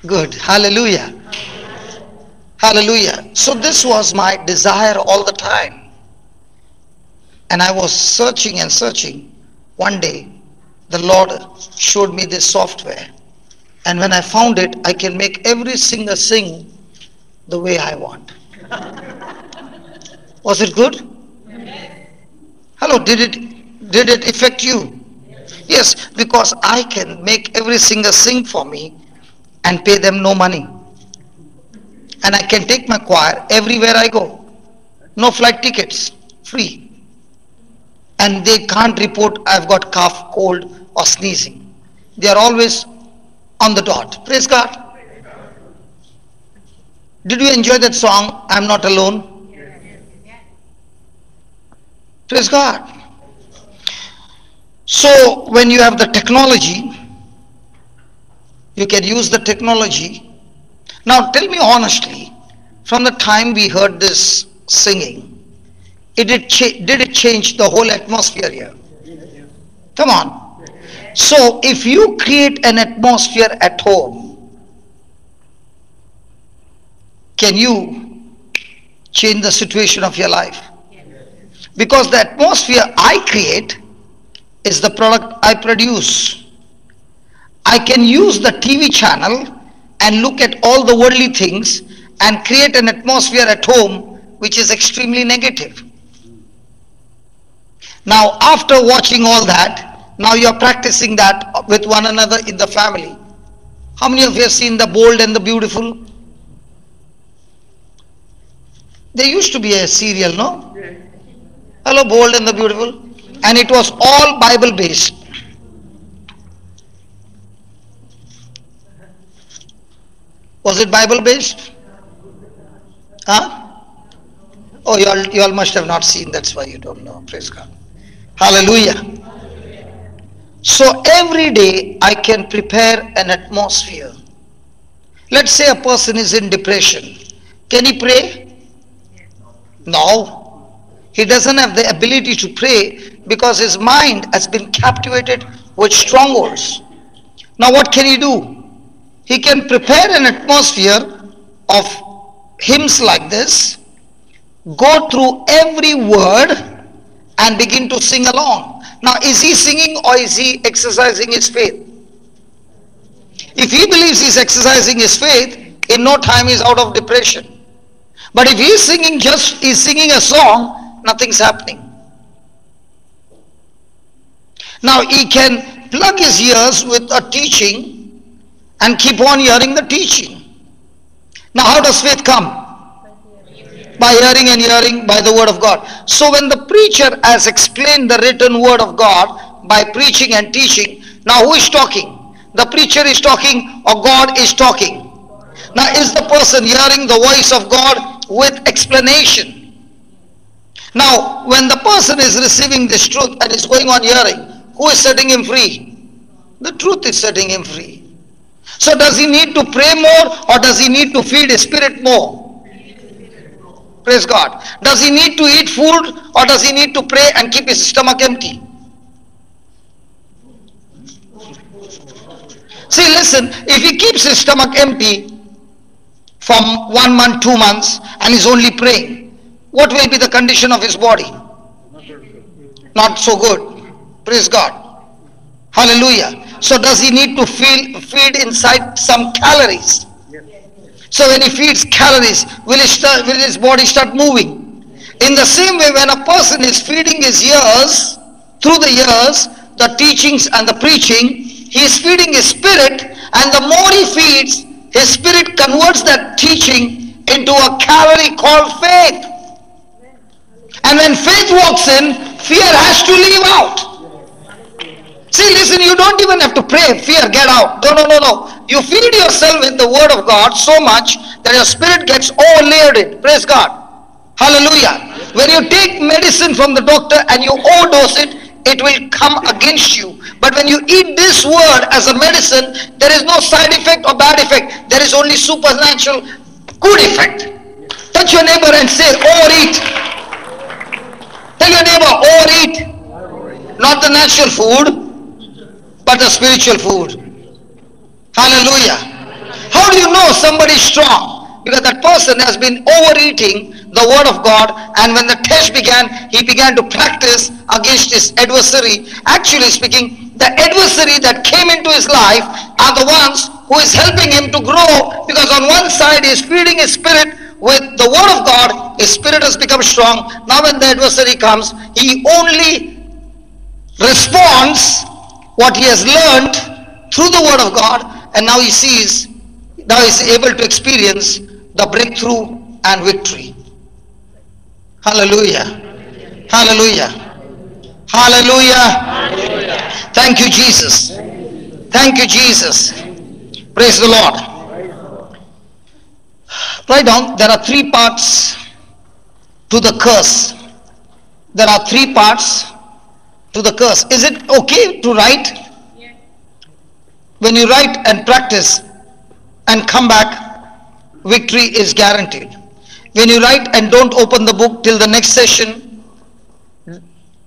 Good. Hallelujah. Hallelujah. So this was my desire all the time. And I was searching and searching. One day, the Lord showed me this software. And when I found it, I can make every singer sing the way I want. Was it good? Hello, did it affect you? Yes, because I can make every singer sing for me and pay them no money. And I can take my choir everywhere I go. No flight tickets, free. And they can't report I've got cough, cold or sneezing. They are always on the dot. Praise God. Did you enjoy that song, I'm Not Alone? Praise God. So when you have the technology, you can use the technology. Now tell me honestly, from the time we heard this singing, did it change the whole atmosphere here? Come on. So if you create an atmosphere at home, can you change the situation of your life? Because the atmosphere I create is the product I produce. I can use the TV channel and look at all the worldly things and create an atmosphere at home which is extremely negative. Now after watching all that, now you are practicing that with one another in the family. How many of you have seen The Bold and the Beautiful? There used to be a serial, no? Hello, Bold and the Beautiful. And it was all Bible based. Was it Bible based? Huh? Oh, you all must have not seen, that's why you don't know. Praise God. Hallelujah. So every day I can prepare an atmosphere. Let's say a person is in depression. Can he pray? No. He doesn't have the ability to pray because his mind has been captivated with strongholds. Now what can he do? He can prepare an atmosphere of hymns like this, go through every word and begin to sing along. Now is he singing or is he exercising his faith? If he believes he's exercising his faith, in no time he's out of depression. But if he's singing a song, nothing's happening. Now he can plug his ears with a teaching and keep on hearing the teaching. Now how does faith come? By hearing and hearing by the word of God. So when the preacher has explained the written word of God by preaching and teaching, now who is talking? The preacher is talking or God is talking? Now is the person hearing the voice of God with explanation? Now when the person is receiving this truth and is going on hearing, who is setting him free? The truth is setting him free. So does he need to pray more or does he need to feed his spirit more? Praise God. Does he need to eat food or does he need to pray and keep his stomach empty? See, listen, if he keeps his stomach empty from 1 month, 2 months and is only praying, what will be the condition of his body? Not so good. Praise God. Hallelujah. So does he need to feed inside some calories? So when he feeds calories, will his body start moving? In the same way, when a person is feeding his ears, through the ears, the teachings and the preaching, he is feeding his spirit, and the more he feeds, his spirit converts that teaching into a calorie called faith. And when faith walks in, fear has to leave out. See, listen, you don't even have to pray, fear, get out. No. You feed yourself with the word of God so much that your spirit gets overlaid. Praise God. Hallelujah. When you take medicine from the doctor and you overdose it, it will come against you. But when you eat this word as a medicine, there is no side effect or bad effect. There is only supernatural good effect. Touch your neighbor and say, overeat. Tell your neighbor, overeat. Not the natural food, but the spiritual food. Hallelujah. How do know somebody is strong? Because that person has been overeating the word of God, and when the test began, he began to practice against his adversary. Actually speaking, the adversary that came into his life are the ones who is helping him to grow, because on one side he is feeding his spirit with the word of God, his spirit has become strong. Now when the adversary comes, he only responds what he has learned through the word of God, and now he sees, now he is able to experience the breakthrough and victory. Hallelujah. Hallelujah. Hallelujah. Hallelujah. Thank you, Jesus. Thank you, Jesus. Praise the Lord. Write down, there are 3 parts to the curse. There are 3 parts to the curse. Is it okay to write? Yeah. When you write and practice and come back, victory is guaranteed. When you write and don't open the book till the next session,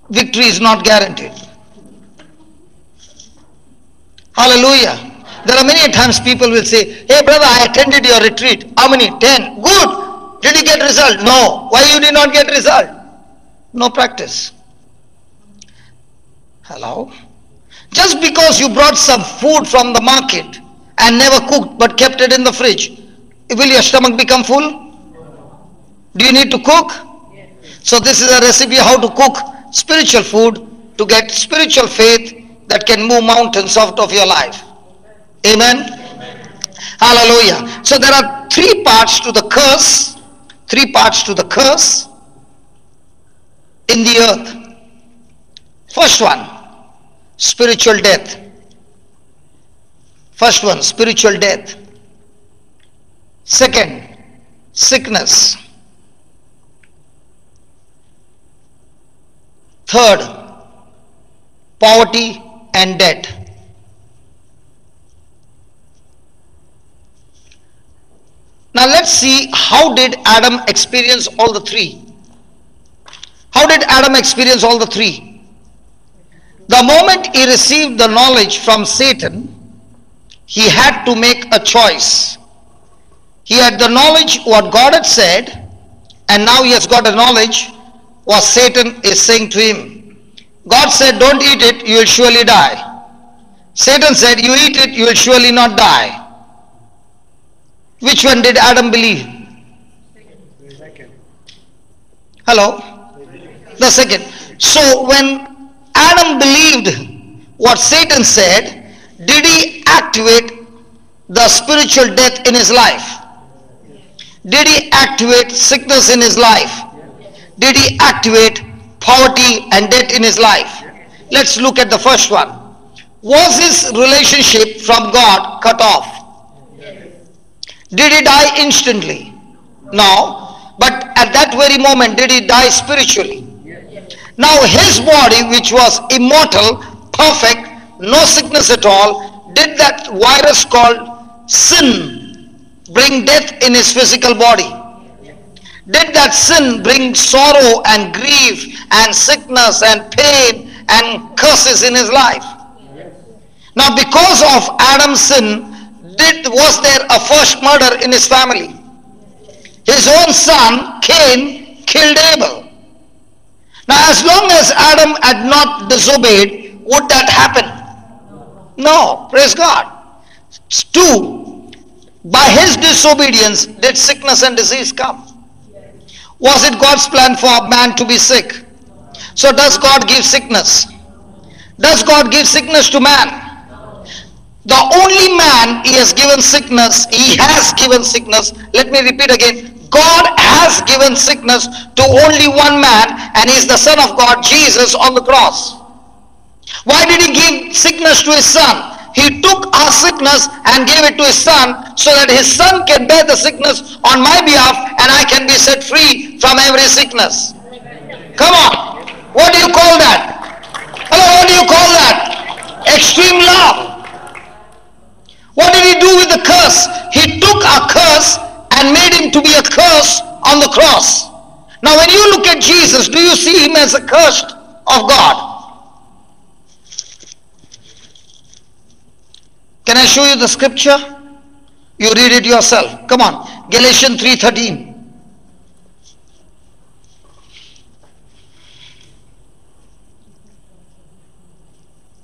victory is not guaranteed. Hallelujah. There are many times people will say, hey brother, I attended your retreat. How many? 10. Good. Did you get result? No. Why you did not get result? No practice. Hello? Just because you brought some food from the market and never cooked but kept it in the fridge, will your stomach become full? Do you need to cook? So this is a recipe how to cook spiritual food to get spiritual faith that can move mountains out of your life. Amen. Hallelujah. So there are 3 parts to the curse. 3 parts to the curse in the earth. First one, spiritual death. First one, spiritual death. Second, sickness. Third, poverty and debt. Now let's see, how did Adam experience all the 3? How did Adam experience all the 3? The moment he received the knowledge from Satan, he had to make a choice. He had the knowledge what God had said, and now he has got a knowledge what Satan is saying to him. God said, don't eat it, you will surely die. Satan said, you eat it, you will surely not die. Which one did Adam believe? Hello? The second. So when Adam believed what Satan said, did he activate the spiritual death in his life? Did he activate sickness in his life? Did he activate poverty and debt in his life? Let's look at the first one. Was his relationship from God cut off? Did he die instantly? No. But at that very moment, did he die spiritually? Now his body, which was immortal, perfect, no sickness at all, did that virus called sin bring death in his physical body? Did that sin bring sorrow and grief and sickness and pain and curses in his life? Now because of Adam's sin, was there a first murder in his family? His own son, Cain, killed Abel. Now as long as Adam had not disobeyed, would that happen? No. Praise God. 2. By his disobedience did sickness and disease come. Was it God's plan for man to be sick? So does God give sickness? Does God give sickness to man? The only man he has given sickness, let me repeat again, God has given sickness to only one man, and he is the Son of God, Jesus, on the cross. Why did he give sickness to his son? He took our sickness and gave it to his son, so that his son can bear the sickness on my behalf, and I can be set free from every sickness. Come on. What do you call that? Hello, what do you call that? Extreme love. What did he do with the curse? He took our curse and made him to be a curse on the cross. Now when you look at Jesus, do you see him as accursed of God? Can I show you the scripture? You read it yourself. Come on. Galatians 3:13.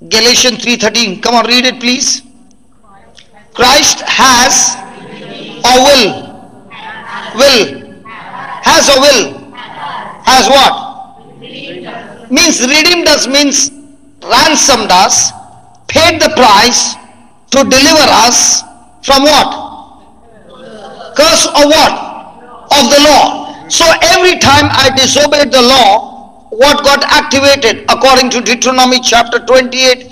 Galatians 3:13. Come on, read it please. Christ has or will. Has or will. Has what? Means redeemed us, means ransomed us, paid the price to deliver us from what? Curse of what? Of the law. So every time I disobeyed the law, what got activated? According to Deuteronomy chapter 28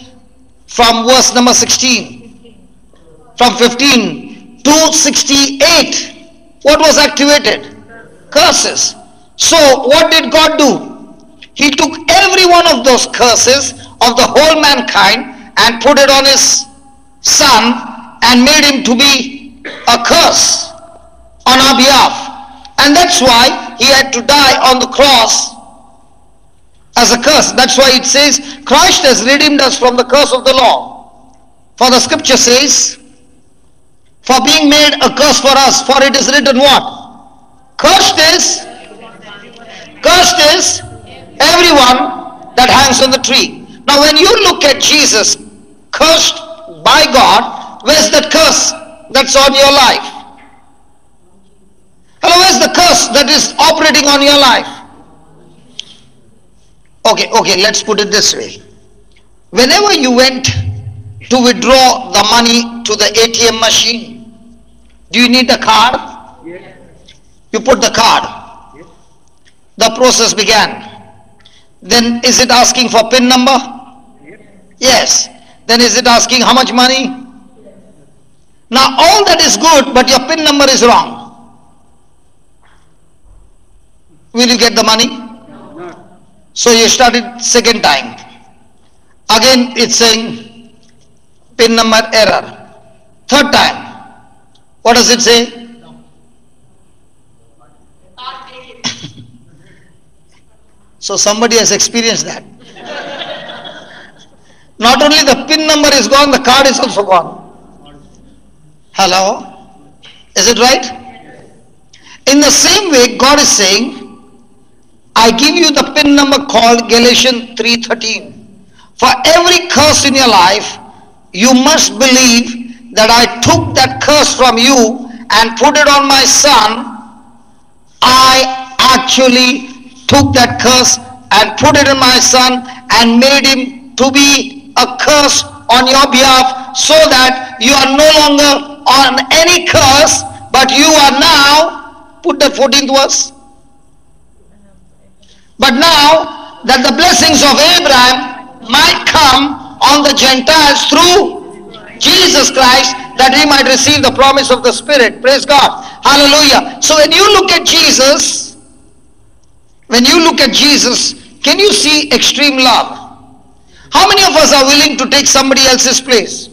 from verse number 16, from 15 to 68, what was activated? Curses. So what did God do? He took every one of those curses of the whole mankind and put it on his son and made him to be a curse on our behalf. And that's why he had to die on the cross as a curse. That's why it says Christ has redeemed us from the curse of the law. For the scripture says, for being made a curse for us, for it is written what? Cursed is everyone that hangs on the tree. Now when you look at Jesus cursed by God, where's that curse that's on your life? Hello, where's the curse that is operating on your life? Okay, let's put it this way. Whenever you went to withdraw the money to the ATM machine, do you need a card? Yes. You put the card. Yes. The process began. Then is it asking for PIN number? Yes. Then is it asking how much money? Now all that is good, but your PIN number is wrong. Will you get the money? No. So you started second time. Again it's saying PIN number error. Third time. What does it say? So somebody has experienced that. Not only the PIN number is gone, the card is also gone. Hello? Is it right? In the same way, God is saying, I give you the PIN number called Galatians 3:13. For every curse in your life, you must believe that I took that curse from you and put it on my son. I actually took that curse and put it in my son and made him to be a curse on your behalf, so that you are no longer on any curse, but you are now, put the 14th verse. But now that the blessings of Abraham might come on the Gentiles through Jesus Christ, that we might receive the promise of the Spirit. Praise God. Hallelujah. So when you look at Jesus, can you see extreme love? How many of us are willing to take somebody else's place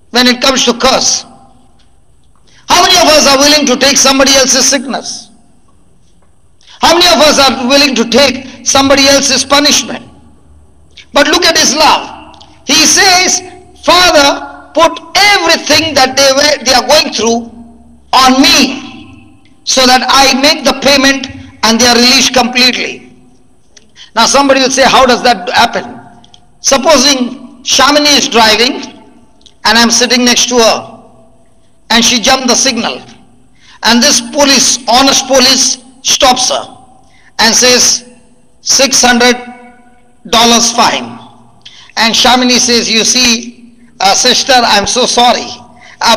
when it comes to curse? How many of us are willing to take somebody else's sickness? How many of us are willing to take somebody else's punishment? But look at his love. He says, Father, put everything that they are going through on me, so that I make the payment and they are released completely. Now somebody will say, how does that happen? Supposing Shamini is driving and I'm sitting next to her and she jumped the signal, and this police, honest police, stops her and says $600 fine, and Shamini says, you see, sister, I'm so sorry,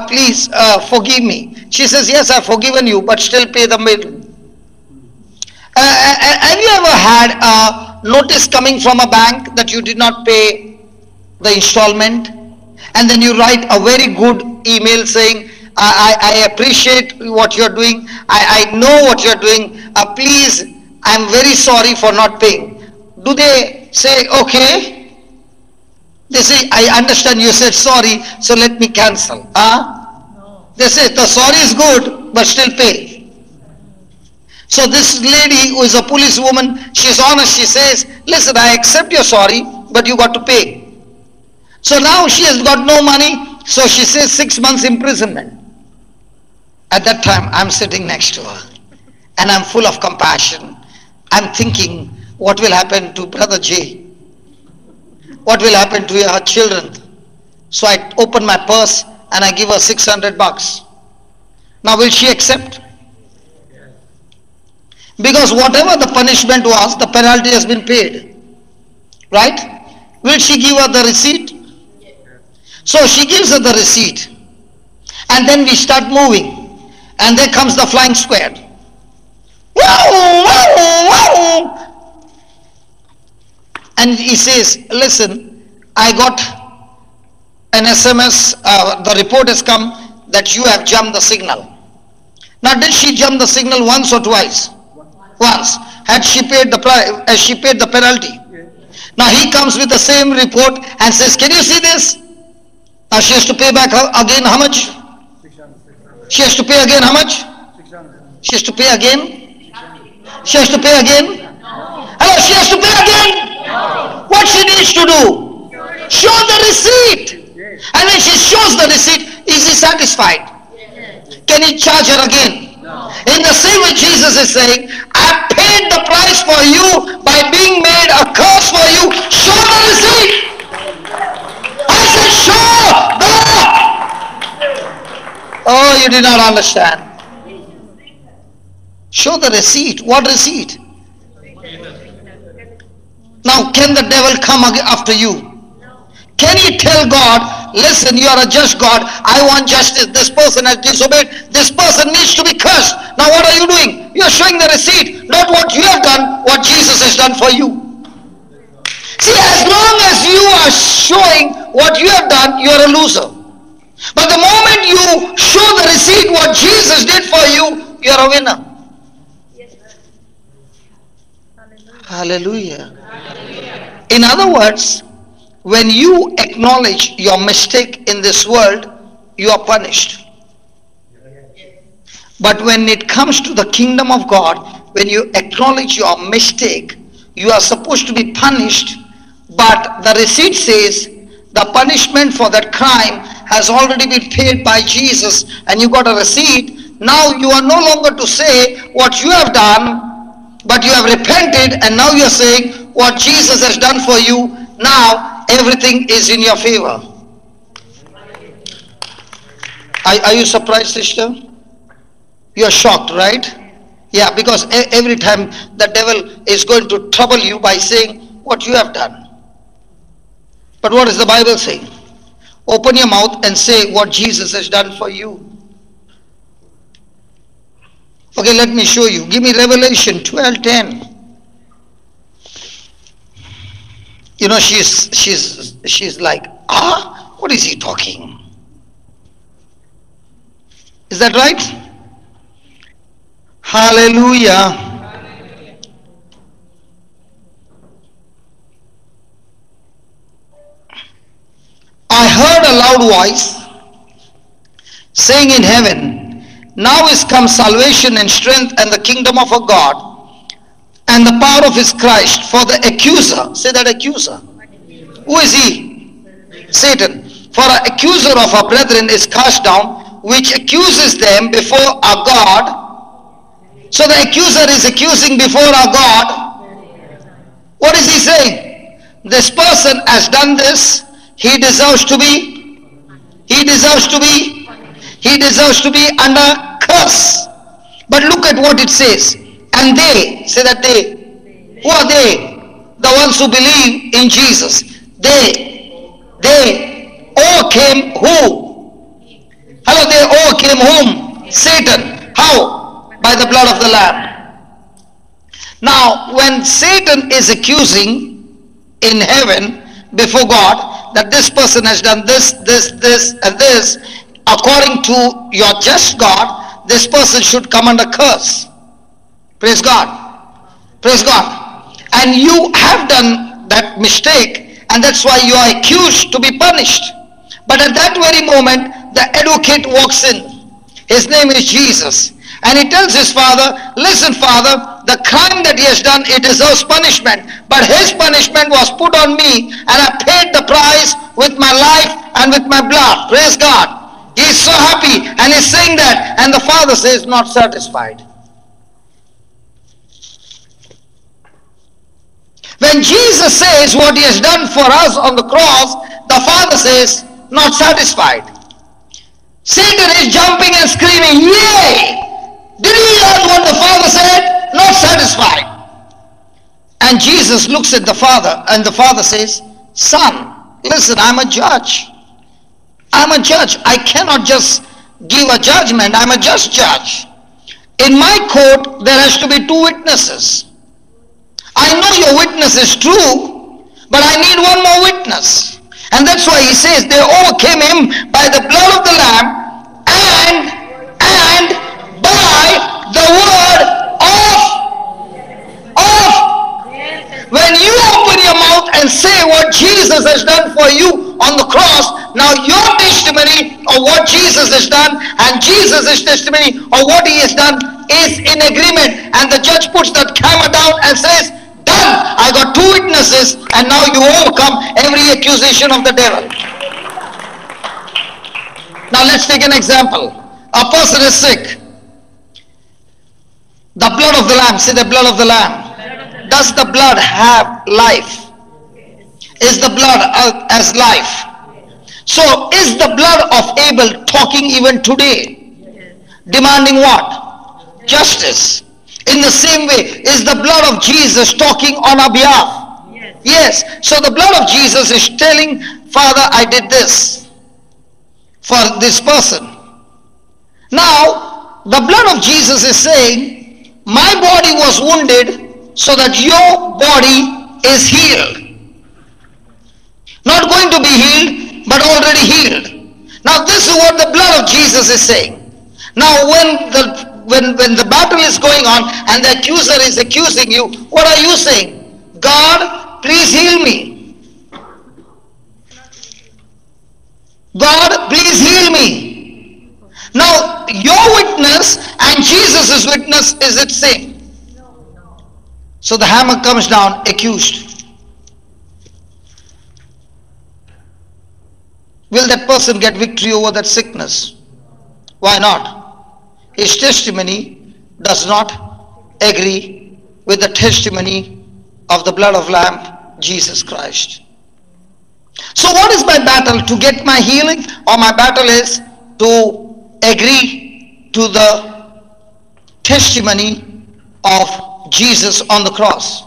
please forgive me. She says, yes, I've forgiven you, but still pay the bill. Have you ever had a notice coming from a bank that you did not pay the installment, and then you write a very good email saying, I appreciate what you're doing, I know what you're doing, please, I'm very sorry for not paying. Do they say, okay? They say, I understand you said sorry, so let me cancel. No. They say, the sorry is good, but still pay. So this lady who is a policewoman, she's honest, she says, listen, I accept your sorry, but you got to pay. So now she has got no money, so she says 6 months imprisonment. At that time, I'm sitting next to her and I'm full of compassion. I'm thinking, what will happen to Brother J? What will happen to her children? So I open my purse and I give her 600 bucks. Now will she accept? Because whatever the punishment was, the penalty has been paid. Right? Will she give her the receipt? So she gives her the receipt. And then we start moving. And there comes the flying squad. Wow, wow, wow. And he says, listen, I got an SMS, the report has come that you have jumped the signal. Now did she jump the signal once or twice? Once. Had she paid the price? Has she paid the penalty? Now he comes with the same report and says, can you see this? Now she has to pay back again how much? She has to pay again how much? She has to pay again? She has to pay again? Hello, she has to pay again? What she needs to do? Show the receipt. And when she shows the receipt, is he satisfied? Can he charge her again? In the same way Jesus is saying, I paid the price for you by being made a curse for you. Show the receipt. I said show the. Oh, you did not understand. Show the receipt. What receipt? Now can the devil come after you? Can you tell God, listen, you are a just God, I want justice, this person has disobeyed, this person needs to be cursed. Now what are you doing? You are showing the receipt, not what you have done, what Jesus has done for you. See, as long as you are showing what you have done, you are a loser. But the moment you show the receipt what Jesus did for you, you are a winner. Hallelujah. Hallelujah. In other words, when you acknowledge your mistake in this world, you are punished. But when it comes to the kingdom of God, when you acknowledge your mistake, you are supposed to be punished. But the receipt says the punishment for that crime has already been paid by Jesus, and you got a receipt. Now you are no longer to say what you have done, but you have repented, and now you are saying what Jesus has done for you. Now everything is in your favor. Are you surprised, sister? You are shocked, right? Yeah, because every time the devil is going to trouble you by saying what you have done. But what is the Bible saying? Open your mouth and say what Jesus has done for you. Okay, let me show you. Give me Revelation 12:10. You know, she's like, what is he talking? Is that right? Hallelujah. I heard a loud voice saying in heaven, now is come salvation and strength and the kingdom of our God and the power of his Christ. For the accuser, say that accuser. Who is he? Satan. For our accuser of our brethren is cast down, which accuses them before our God. So the accuser is accusing before our God. What is he saying? This person has done this. He deserves to be under curse. But look at what it says. And they, say that they, who are they? The ones who believe in Jesus. They overcame who? Hello, they overcame whom? Satan. How? By the blood of the Lamb. Now, when Satan is accusing in heaven before God that this person has done this, and this, according to your just God, this person should come under curse. Praise God. Praise God. And you have done that mistake, and that's why you are accused to be punished. But at that very moment, the advocate walks in. His name is Jesus. And he tells his father, listen, father, the crime that he has done, it deserves punishment. But his punishment was put on me, and I paid the price with my life and with my blood. Praise God. He is so happy and is saying that, and the Father says, not satisfied. When Jesus says what he has done for us on the cross, the Father says, not satisfied. Satan is jumping and screaming, yay! Did you hear what the Father said? Not satisfied. And Jesus looks at the Father, and the Father says, Son, listen, I'm a judge. I'm a judge. I cannot just give a judgment. I'm a just judge. In my court, there has to be two witnesses. I know your witness is true, but I need one more witness. And that's why he says they overcame him by the blood of the Lamb and by the word of. When you open your mouth and say what Jesus has done for you on the cross, now your testimony of what Jesus has done and Jesus' testimony of what he has done is in agreement. And the judge puts that camera down and says, done. I got two witnesses, and now you overcome every accusation of the devil. Now let's take an example. A person is sick. The blood of the Lamb, say the blood of the Lamb. Does the blood have life? Is the blood as life? So is the blood of Abel talking even today? Demanding what? Justice. In the same way, is the blood of Jesus talking on our behalf? Yes. So the blood of Jesus is telling, Father, I did this for this person. Now, the blood of Jesus is saying, my body was wounded so that your body is healed. Not going to be healed, but already healed. Now this is what the blood of Jesus is saying. Now when the battle is going on and the accuser is accusing you, what are you saying? God, please heal me. God, please heal me. Now your witness and Jesus' witness is it same. So the hammer comes down, accused. Will that person get victory over that sickness? Why not? His testimony does not agree with the testimony of the blood of Lamb, Jesus Christ. So what is my battle? To get my healing? Or my battle is to agree to the testimony of Jesus on the cross.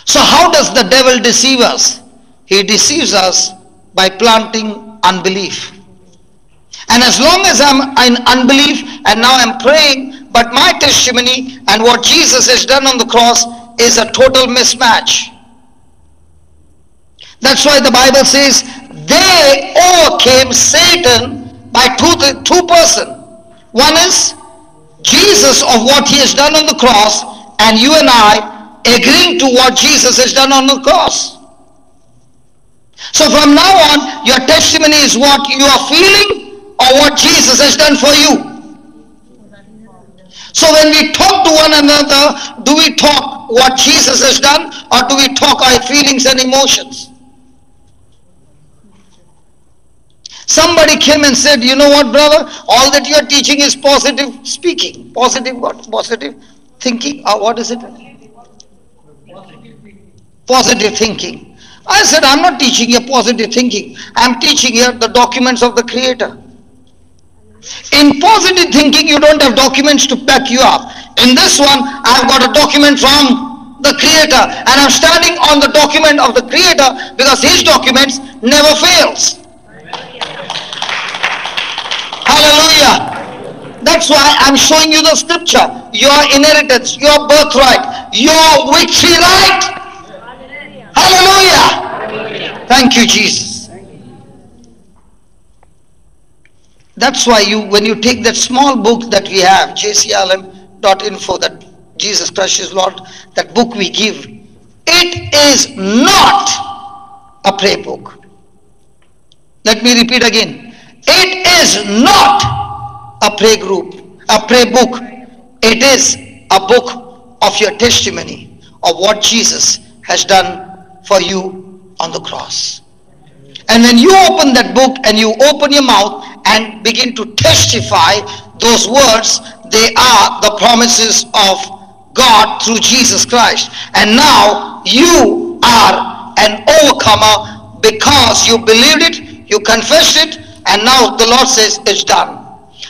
So how does the devil deceive us? He deceives us by planting unbelief. And as long as I'm in unbelief and now I'm praying, but my testimony and what Jesus has done on the cross is a total mismatch. That's why the Bible says they overcame Satan by two persons. One is Jesus of what he has done on the cross, and you and I agreeing to what Jesus has done on the cross. So from now on, your testimony is what you are feeling or what Jesus has done for you. So when we talk to one another, do we talk what Jesus has done or do we talk our feelings and emotions? Somebody came and said, you know what, brother, all that you are teaching is positive speaking. Positive what? Positive thinking? Or what is it? Positive thinking. I said, I'm not teaching you positive thinking. I'm teaching you the documents of the Creator. In positive thinking, you don't have documents to back you up. In this one, I've got a document from the Creator, and I'm standing on the document of the Creator because His documents never fails. Hallelujah. That's why I'm showing you the scripture. Your inheritance, your birthright, your victory right. Hallelujah. Thank you, Jesus. That's why when you take that small book that we have, JCILM.info, that Jesus Christ is Lord, that book we give, it is not a prayer book. Let me repeat again. It is not a prayer group, a prayer book. It is a book of your testimony of what Jesus has done for you on the cross. And when you open that book and you open your mouth and begin to testify those words, they are the promises of God through Jesus Christ. And now you are an overcomer because you believed it, you confessed it, and now the Lord says it's done.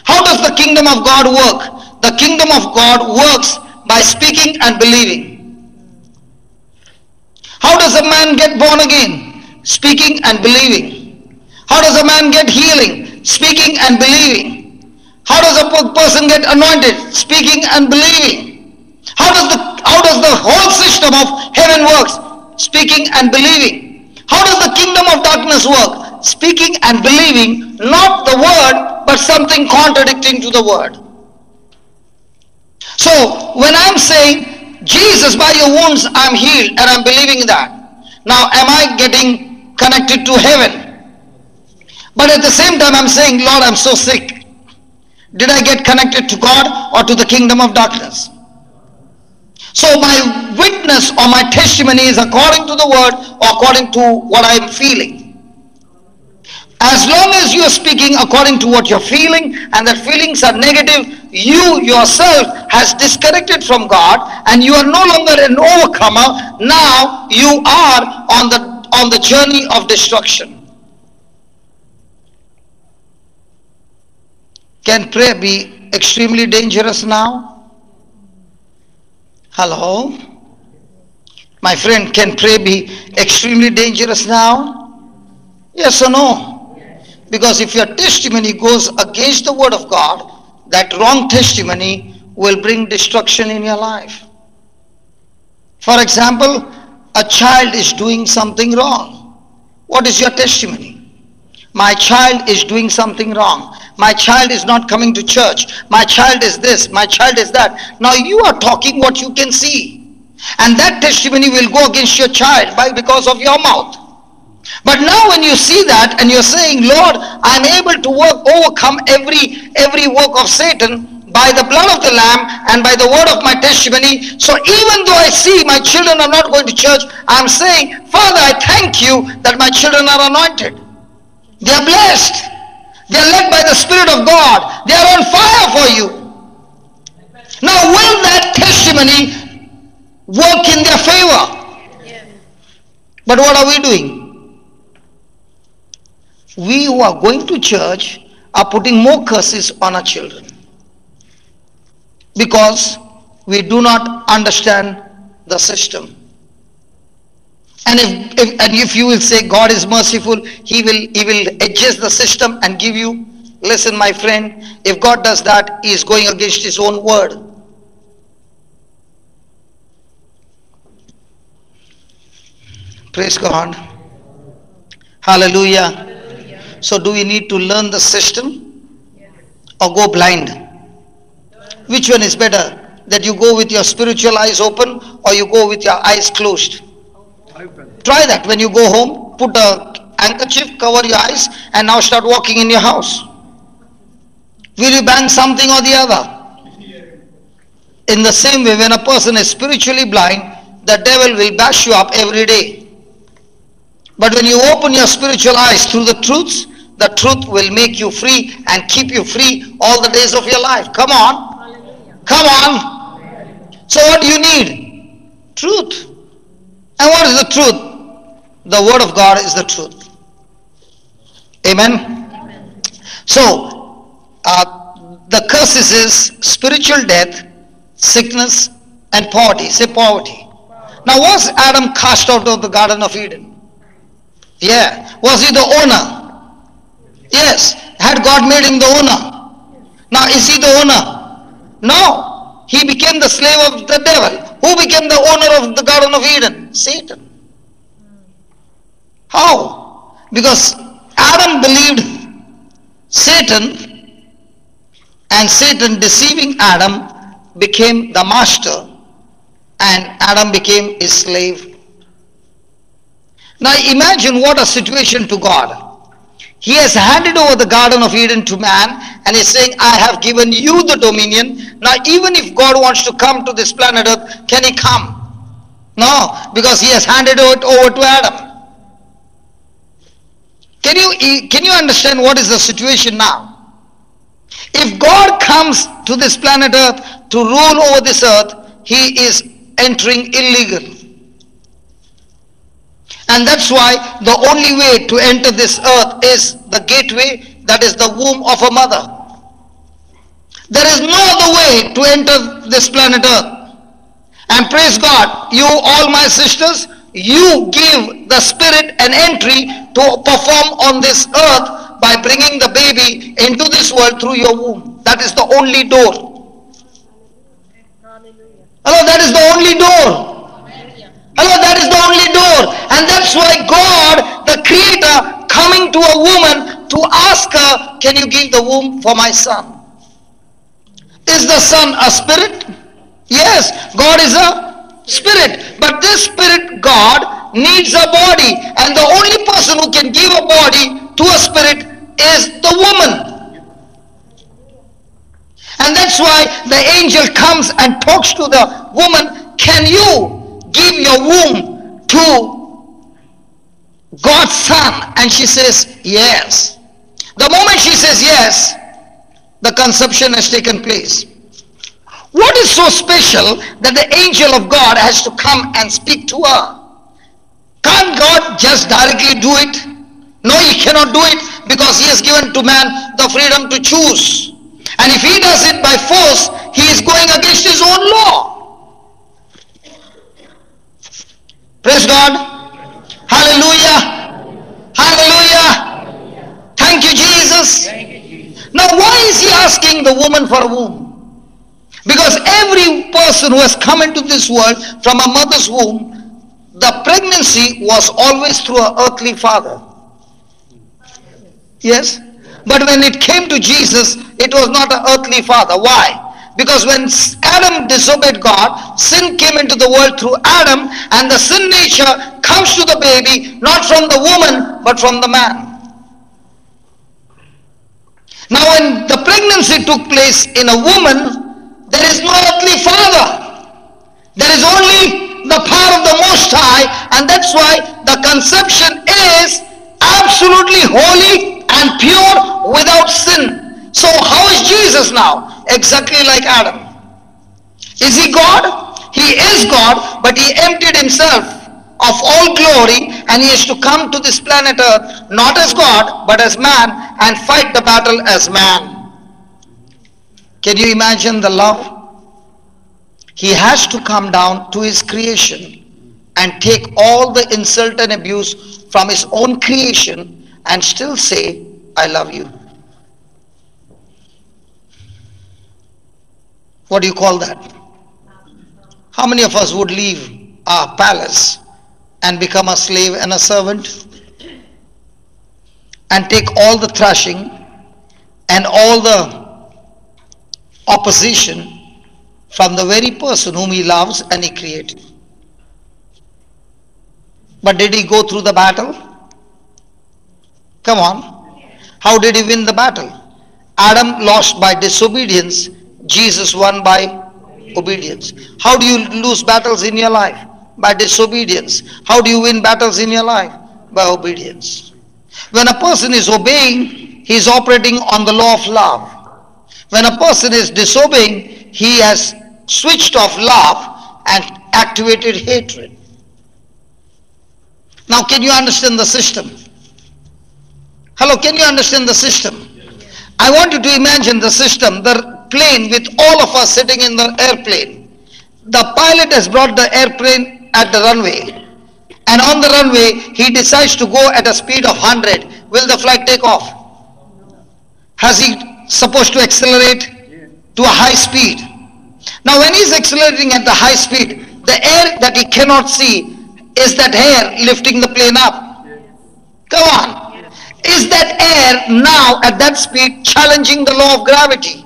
How does the kingdom of God work? The kingdom of God works by speaking and believing. How does a man get born again? Speaking and believing. How does a man get healing? Speaking and believing. How does a person get anointed? Speaking and believing. How does the whole system of heaven works? Speaking and believing. How does the kingdom of darkness work? Speaking and believing, not the word, but something contradicting to the word. So when I'm saying, Jesus, by your wounds I'm healed, and I'm believing that, now am I getting connected to heaven? But at the same time I'm saying, Lord, I'm so sick. Did I get connected to God or to the kingdom of darkness? So my witness or my testimony is according to the word or according to what I'm feeling. As long as you are speaking according to what you're feeling and that feelings are negative, you yourself has disconnected from God and you are no longer an overcomer. Now you are on the journey of destruction. Can prayer be extremely dangerous now? Hello? My friend, can prayer be extremely dangerous now? Yes or no? Because if your testimony goes against the word of God, that wrong testimony will bring destruction in your life. For example, a child is doing something wrong. What is your testimony? My child is doing something wrong. My child is not coming to church. My child is this. My child is that. Now you are talking what you can see. And that testimony will go against your child because of your mouth. But now when you see that and you're saying, Lord, I'm able to overcome every work of Satan by the blood of the Lamb and by the word of my testimony. So even though I see my children are not going to church, I'm saying, Father, I thank you that my children are anointed. They are blessed. They are led by the Spirit of God. They are on fire for you. Now will that testimony work in their favor? Yes. But what are we doing? We who are going to church are putting more curses on our children because we do not understand the system. And if you will say God is merciful, he will adjust the system and give you. Listen, my friend, if God does that, he is going against his own word. Praise God. Hallelujah. So do we need to learn the system or go blind? Which one is better? That you go with your spiritual eyes open or you go with your eyes closed? Try that when you go home. Put a handkerchief, cover your eyes, and now start walking in your house. Will you bang something or the other? In the same way, when a person is spiritually blind, the devil will bash you up every day. But when you open your spiritual eyes through the truths, the truth will make you free and keep you free all the days of your life. Come on. Hallelujah. Come on. Hallelujah. So what do you need? Truth. And what is the truth? The word of God is the truth. Amen. Amen. So the curses is spiritual death, sickness, and poverty. Say poverty. Now was Adam cast out of the Garden of Eden? Yeah. Was he the owner? Yes. Had God made him the owner? Now is he the owner? No. He became the slave of the devil. Who became the owner of the Garden of Eden? Satan. How? Because Adam believed Satan, and Satan, deceiving Adam, became the master, and Adam became his slave. Now imagine what a situation to God. He has handed over the Garden of Eden to man and is saying, I have given you the dominion. Now even if God wants to come to this planet Earth, can he come? No, because he has handed it over to Adam. Can you understand what is the situation now? If God comes to this planet Earth to rule over this earth, he is entering illegal. And that's why the only way to enter this earth is the gateway, that is the womb of a mother. There is no other way to enter this planet Earth. And praise God, you all my sisters, you give the Spirit an entry to perform on this earth by bringing the baby into this world through your womb. That is the only door. Hello, that is the only door. Hello, that is the only door. And that's why God, the Creator, coming to a woman to ask her, can you give the womb for my son? Is the son a spirit? Yes, God is a spirit. But this spirit, God, needs a body. And the only person who can give a body to a spirit is the woman. And that's why the angel comes and talks to the woman, can you give your womb to God's son? And she says, yes. The moment she says yes, the conception has taken place. What is so special that the angel of God has to come and speak to her? Can't God just directly do it? No, he cannot do it, because he has given to man the freedom to choose. And if he does it by force, he is going against his own law. Praise God. Hallelujah. Hallelujah. Thank you, Jesus. Now, why is he asking the woman for a womb? Because every person who has come into this world from a mother's womb, the pregnancy was always through an earthly father. Yes? But when it came to Jesus, it was not an earthly father. Why? Because when Adam disobeyed God, sin came into the world through Adam, and the sin nature comes to the baby, not from the woman, but from the man. Now when the pregnancy took place in a woman, there is no earthly father. There is only the power of the Most High, and that's why the conception is absolutely holy and pure without sin. So how is Jesus now? Exactly like Adam. Is he God? He is God, but he emptied himself of all glory, and he has to come to this planet Earth not as God but as man and fight the battle as man. Can you imagine the love? He has to come down to his creation and take all the insult and abuse from his own creation and still say, I love you. What do you call that? How many of us would leave our palace and become a slave and a servant and take all the thrashing and all the opposition from the very person whom he loves and he created? But did he go through the battle? Come on. How did he win the battle? Adam lost by disobedience. Jesus won by obedience. How do you lose battles in your life? By disobedience. How do you win battles in your life? By obedience. When a person is obeying, he is operating on the law of love. When a person is disobeying, he has switched off love and activated hatred. Now, can you understand the system? Hello, can you understand the system? I want you to imagine the system, the plane with all of us sitting in the airplane. The pilot has brought the airplane at the runway, and on the runway he decides to go at a speed of 100. Will the flight take off? Has he supposed to accelerate to a high speed? Now when he's accelerating at the high speed, the air that he cannot see, is that air lifting the plane up? Come on. Is that air now at that speed challenging the law of gravity?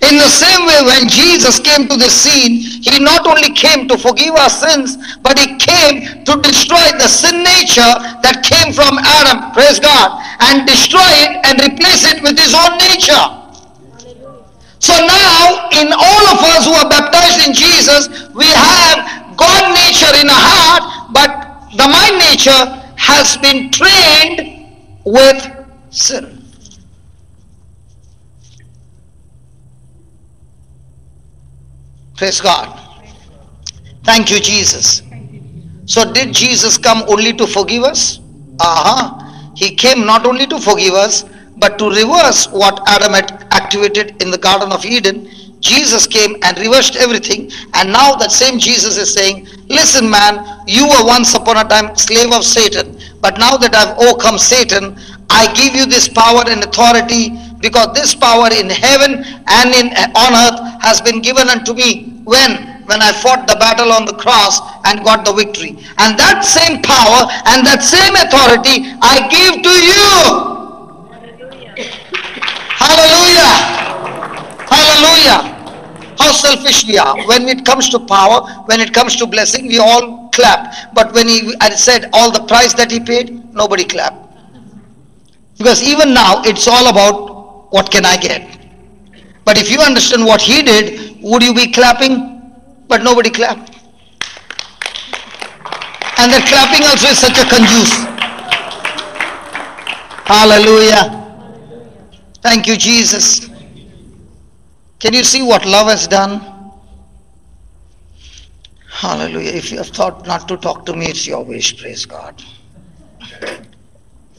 In the same way, when Jesus came to this scene, he not only came to forgive our sins, but he came to destroy the sin nature that came from Adam, praise God, and destroy it and replace it with his own nature. So now, in all of us who are baptized in Jesus, we have God nature in our heart, but the mind nature has been trained with sin. Praise God. Thank you, Jesus. So did Jesus come only to forgive us? He came not only to forgive us, but to reverse what Adam had activated in the Garden of Eden. Jesus came and reversed everything, and now that same Jesus is saying, listen man, you were once upon a time slave of Satan, but now that I've overcome Satan, I give you this power and authority, because this power in heaven and on earth has been given unto me when I fought the battle on the cross and got the victory. And that same power and that same authority I give to you. Hallelujah. Hallelujah. How selfish we are. When it comes to power, when it comes to blessing, we all clap. But when I said all the price that he paid, nobody clapped. Because even now, it's all about what can I get. But if you understand what he did, would you be clapping? But nobody clapped. And that clapping also is such a conjuice. Hallelujah. Thank you, Jesus. Can you see what love has done? Hallelujah. If you have thought not to talk to me, it's your wish. Praise God.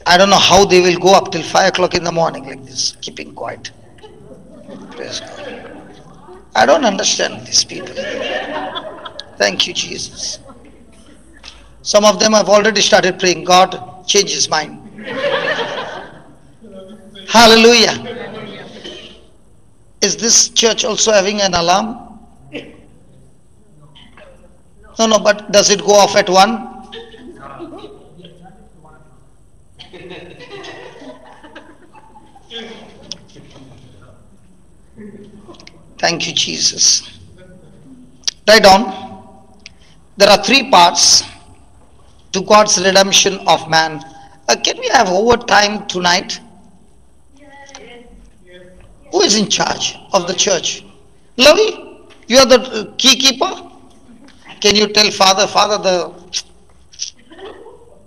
I don't know how they will go up till 5 o'clock in the morning like this, keeping quiet. Praise God. I don't understand these people. Thank you, Jesus. Some of them have already started praying, God, change his mind. Hallelujah. Is this church also having an alarm? No, but does it go off at 1? Thank you, Jesus. Write down. There are 3 parts to God's redemption of man. Can we have overtime tonight? Who is in charge of the church? Lovey, you are the key keeper. Can you tell Father,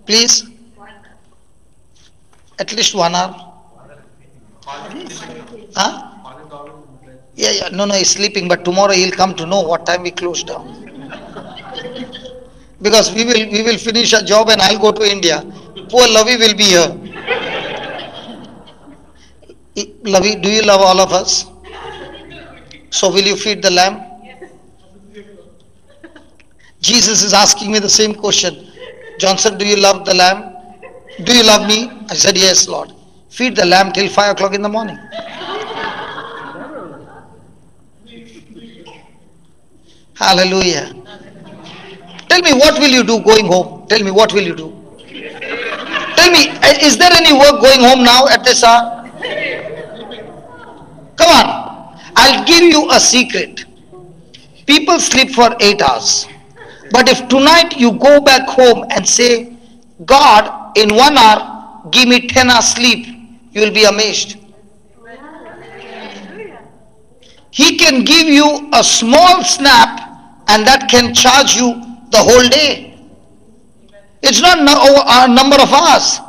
please? At least 1 hour. Huh? Yeah, no, he's sleeping, but tomorrow he'll come to know what time we close down. Because we will finish a job and I'll go to India. Poor Lovey will be here. Lovey, do you love all of us? So will you feed the lamb? Jesus is asking me the same question. Johnson, do you love the lamb? Do you love me? I said, yes, Lord. Feed the lamb till 5 o'clock in the morning. Hallelujah. Tell me, what will you do going home? Tell me, what will you do? Tell me, is there any work going home now at this hour? Come on. I'll give you a secret. People sleep for 8 hours. But if tonight you go back home and say, God, in 1 hour, give me 10 hours sleep, you will be amazed. He can give you a small snap and that can charge you the whole day. It's not a number of hours.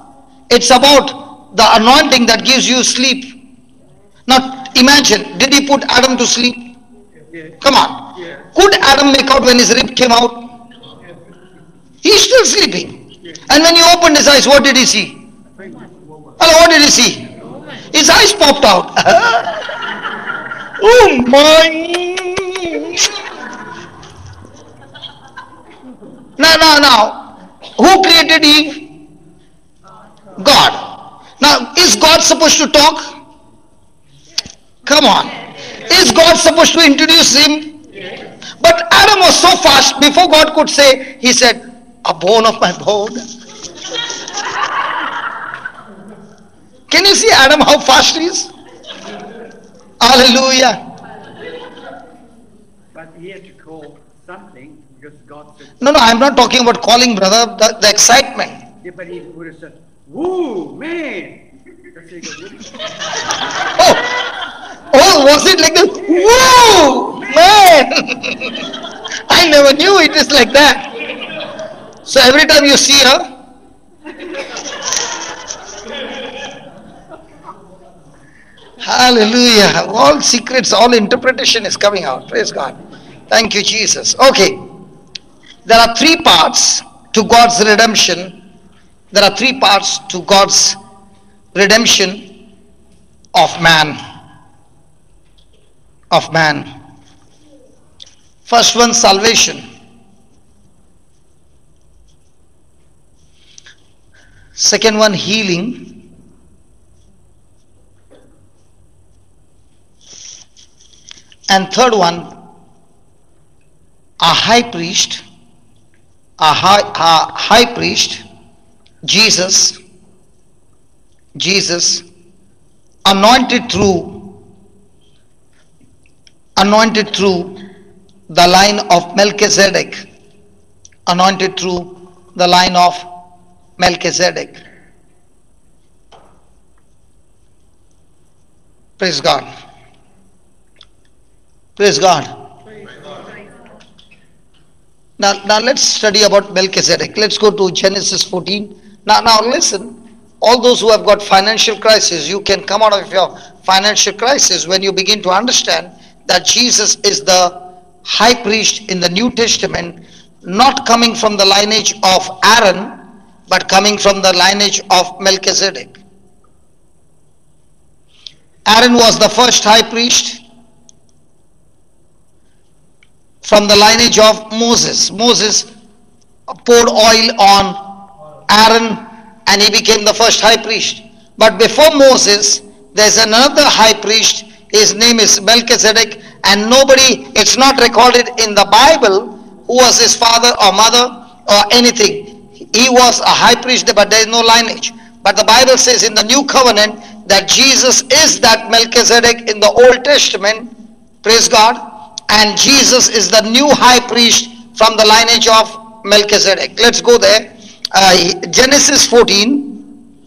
It's about the anointing that gives you sleep. Now imagine, did he put Adam to sleep? Come on. Could Adam make out when his rib came out? He's still sleeping. And when he opened his eyes, what did he see? Hello, what did he see? His eyes popped out. Oh my. Now, who created Eve? God. Now, is God supposed to talk? Come on. Is God supposed to introduce him? But Adam was so fast, before God could say, he said, a bone of my bone. Can you see Adam how fast he is? Hallelujah. But he had to call something because God said. No, I'm not talking about calling, brother. The excitement. Yeah, but he would have said, "Woo, man!" That's how he goes, Oh, was it like that? Woo, man! I never knew it is like that. So every time you see her, Hallelujah. All secrets, all interpretation is coming out. Praise God. Thank you, Jesus. Okay. There are three parts to God's redemption. There are three parts to God's redemption of man. Of man. First one, salvation. Second one, healing. And third one, a high priest. A high priest, Jesus, anointed through the line of Melchizedek, anointed through the line of Melchizedek. Praise God. Praise God. Now let's study about Melchizedek. Let's go to Genesis 14. Now listen, all those who have got financial crisis, you can come out of your financial crisis when you begin to understand that Jesus is the high priest in the New Testament, not coming from the lineage of Aaron, but coming from the lineage of Melchizedek. Aaron was the first high priest from the lineage of Moses. Moses poured oil on Aaron and he became the first high priest. But before Moses, there's another high priest. His name is Melchizedek, and it's not recorded in the Bible who was his father or mother or anything. He was a high priest, but there is no lineage. But the Bible says in the New Covenant that Jesus is that Melchizedek in the Old Testament. Praise God. And Jesus is the new high priest from the lineage of Melchizedek. Let's go there. Genesis 14,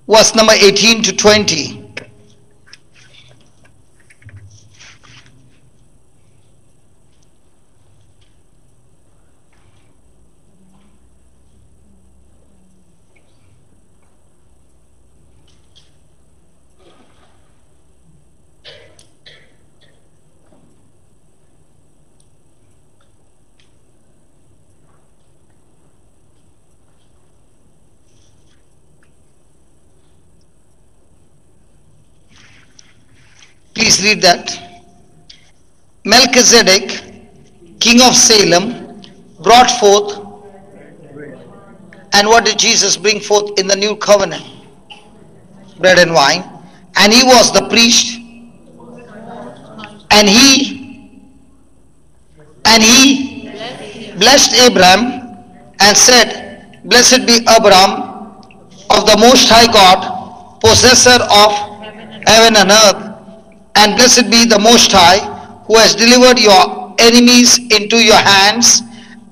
verse number 18 to 20. Please read that. Melchizedek, king of Salem, brought forth. And what did Jesus bring forth in the new covenant? Bread and wine. And he was the priest. And he blessed Abraham and said, Blessed be Abraham of the Most High God, possessor of heaven and earth. And blessed be the Most High, who has delivered your enemies into your hands.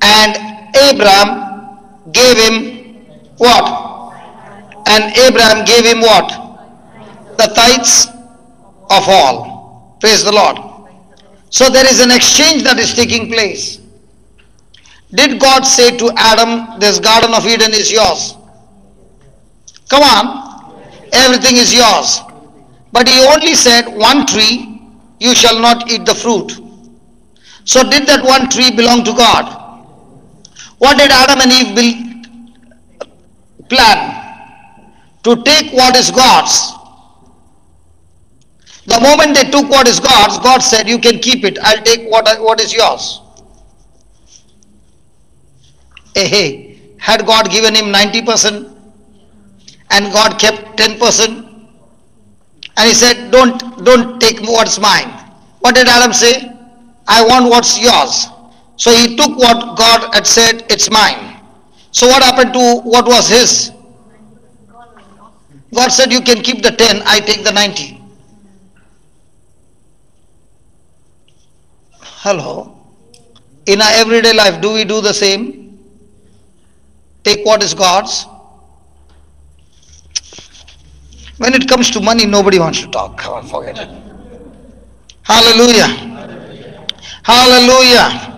And Abraham gave him what? And Abraham gave him what? The tithes of all. Praise the Lord. So there is an exchange that is taking place. Did God say to Adam, this Garden of Eden is yours? Come on. Everything is yours. But he only said, one tree, you shall not eat the fruit. So did that one tree belong to God? What did Adam and Eve plan? To take what is God's. The moment they took what is God's, God said, you can keep it. I'll take what is yours. Hey, had God given him 90% and God kept 10%? And he said, don't take what's mine. What did Adam say? I want what's yours. So he took what God had said, it's mine. So what happened to what was his? God said, you can keep the 10, I take the 90. Hello. In our everyday life, do we do the same? Take what is God's. When it comes to money, nobody wants to talk. Come on, forget it. Hallelujah. Hallelujah.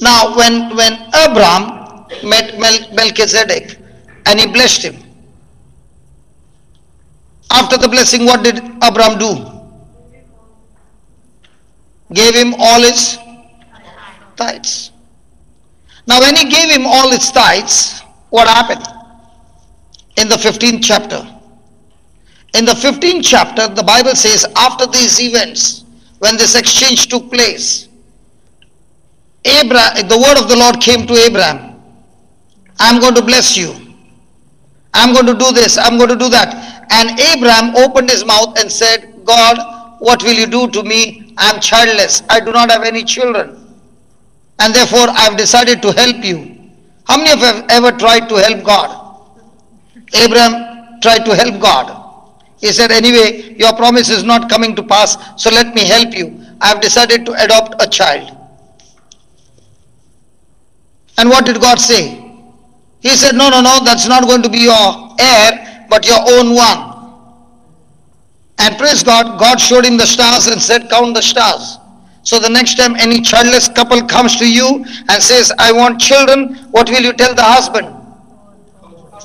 Now, when Abraham met Melchizedek and he blessed him, After the blessing, what did Abraham do? Gave him all his tithes. Now when he gave him all his tithes, what happened? In the 15th chapter. In the 15th chapter, the Bible says, after these events, when this exchange took place, the word of the Lord came to Abraham. I'm going to bless you. I'm going to do this. I'm going to do that. And Abraham opened his mouth and said, God, what will you do to me? I'm childless. I do not have any children. And therefore, I've decided to help you. How many of you have ever tried to help God? Abraham tried to help God. He said, anyway, your promise is not coming to pass, so let me help you. I've decided to adopt a child. And what did God say? He said, no, that's not going to be your heir, but your own one. And praise God, God showed him the stars and said, count the stars. So the next time any childless couple comes to you and says, I want children, what will you tell the husband?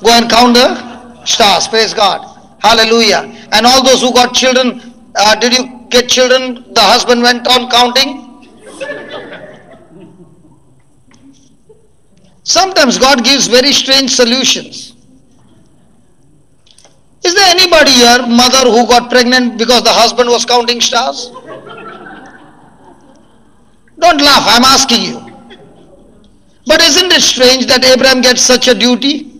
Go and count the stars. Praise God. Hallelujah. And all those who got children, did you get children? The husband went on counting. Sometimes God gives very strange solutions. Is there anybody here, mother, who got pregnant because the husband was counting stars? Don't laugh, I'm asking you. But isn't it strange that Abraham gets such a duty?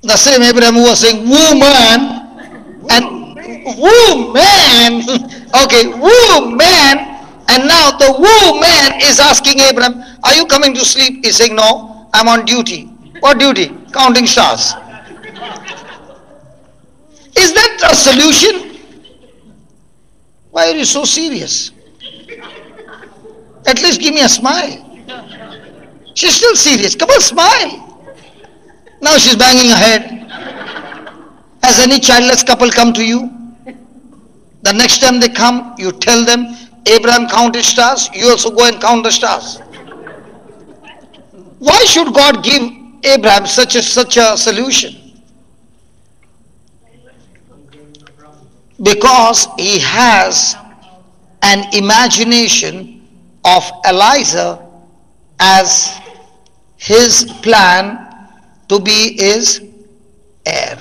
The same Abraham who was saying, woman, and woman, okay, woman, and now the woman is asking Abraham, are you coming to sleep? He's saying, no, I'm on duty. What duty? Counting stars. Is that a solution? Why are you so serious? At least give me a smile. She's still serious. Come on, smile. Now she's banging her head. Has any childless couple come to you? The next time they come, you tell them, Abraham counted stars, you also go and count the stars. Why should God give Abraham such a solution? Because he has an imagination of Eliezer as his plan to be his heir.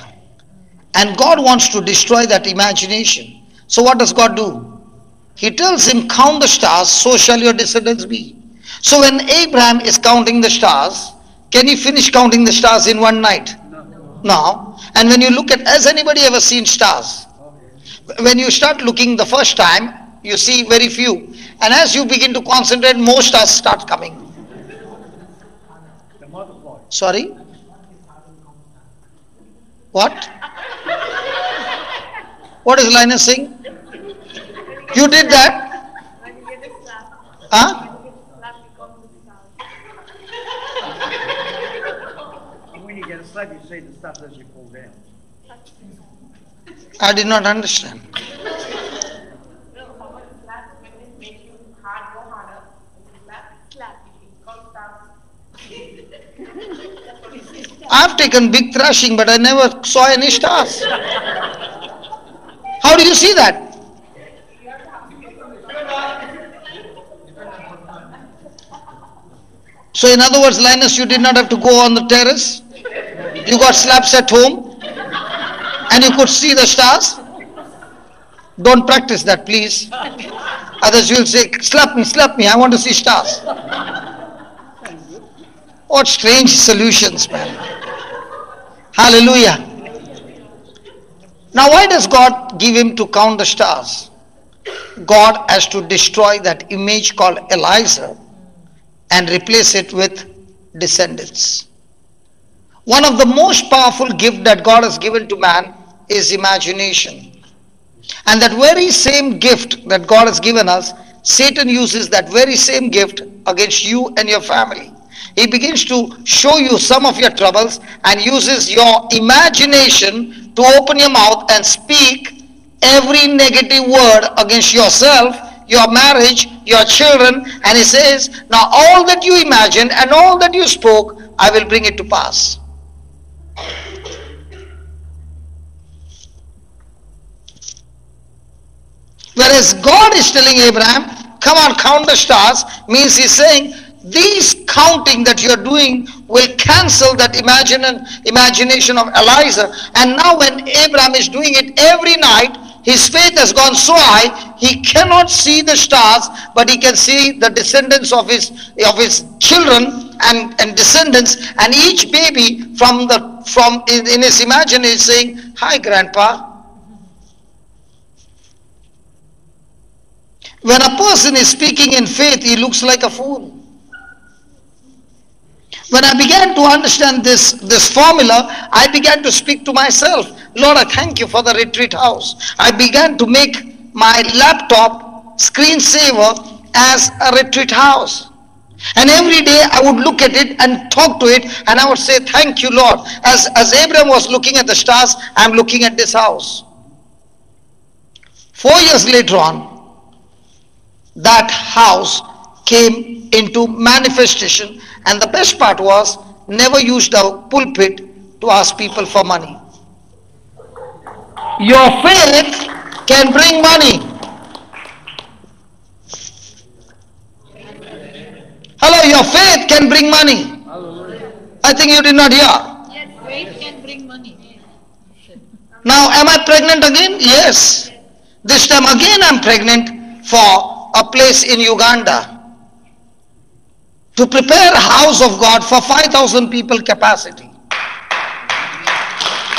And God wants to destroy that imagination. So what does God do? He tells him, count the stars, so shall your descendants be. So when Abraham is counting the stars, can he finish counting the stars in one night? No. And when you look at, has anybody ever seen stars? When you start looking the first time, you see very few. And as you begin to concentrate, more stars start coming. Sorry? What? What is Linus saying? You did that? Huh? When you get a slap, you say the stuff as you fall down. I did not understand. I've taken big thrashing, but I never saw any stars. How do you see that? So in other words, Linus, you did not have to go on the terrace. You got slaps at home and you could see the stars. Don't practice that, please. Others will say, slap me, I want to see stars. What strange solutions, man. Hallelujah. Now why does God give him to count the stars? God has to destroy that image called Eliezer and replace it with descendants. One of the most powerful gifts that God has given to man is imagination. And that very same gift that God has given us, Satan uses that very same gift against you and your family. He begins to show you some of your troubles and uses your imagination to open your mouth and speak every negative word against yourself, your marriage, your children, and he says, now all that you imagined and all that you spoke, I will bring it to pass. Whereas God is telling Abraham, come on, count the stars, means he's saying, these counting that you're doing will cancel that imagination of Eliza. And now when Abraham is doing it every night, his faith has gone so high, he cannot see the stars, but he can see the descendants of his children and descendants. And each baby in his imagination is saying, hi grandpa. When a person is speaking in faith, he looks like a fool. When I began to understand this formula, I began to speak to myself, Lord, I thank you for the retreat house. I began to make my laptop screensaver as a retreat house. And every day I would look at it and talk to it, and I would say, thank you, Lord. As Abraham was looking at the stars, I'm looking at this house. 4 years later on, that house came into manifestation, and the best part was, never used a pulpit to ask people for money. Your faith can bring money. Hello, your faith can bring money. I think you did not hear. Yes, faith can bring money. Now, am I pregnant again? Yes. This time again I'm pregnant for a place in Uganda to prepare a house of God for 5,000 people capacity.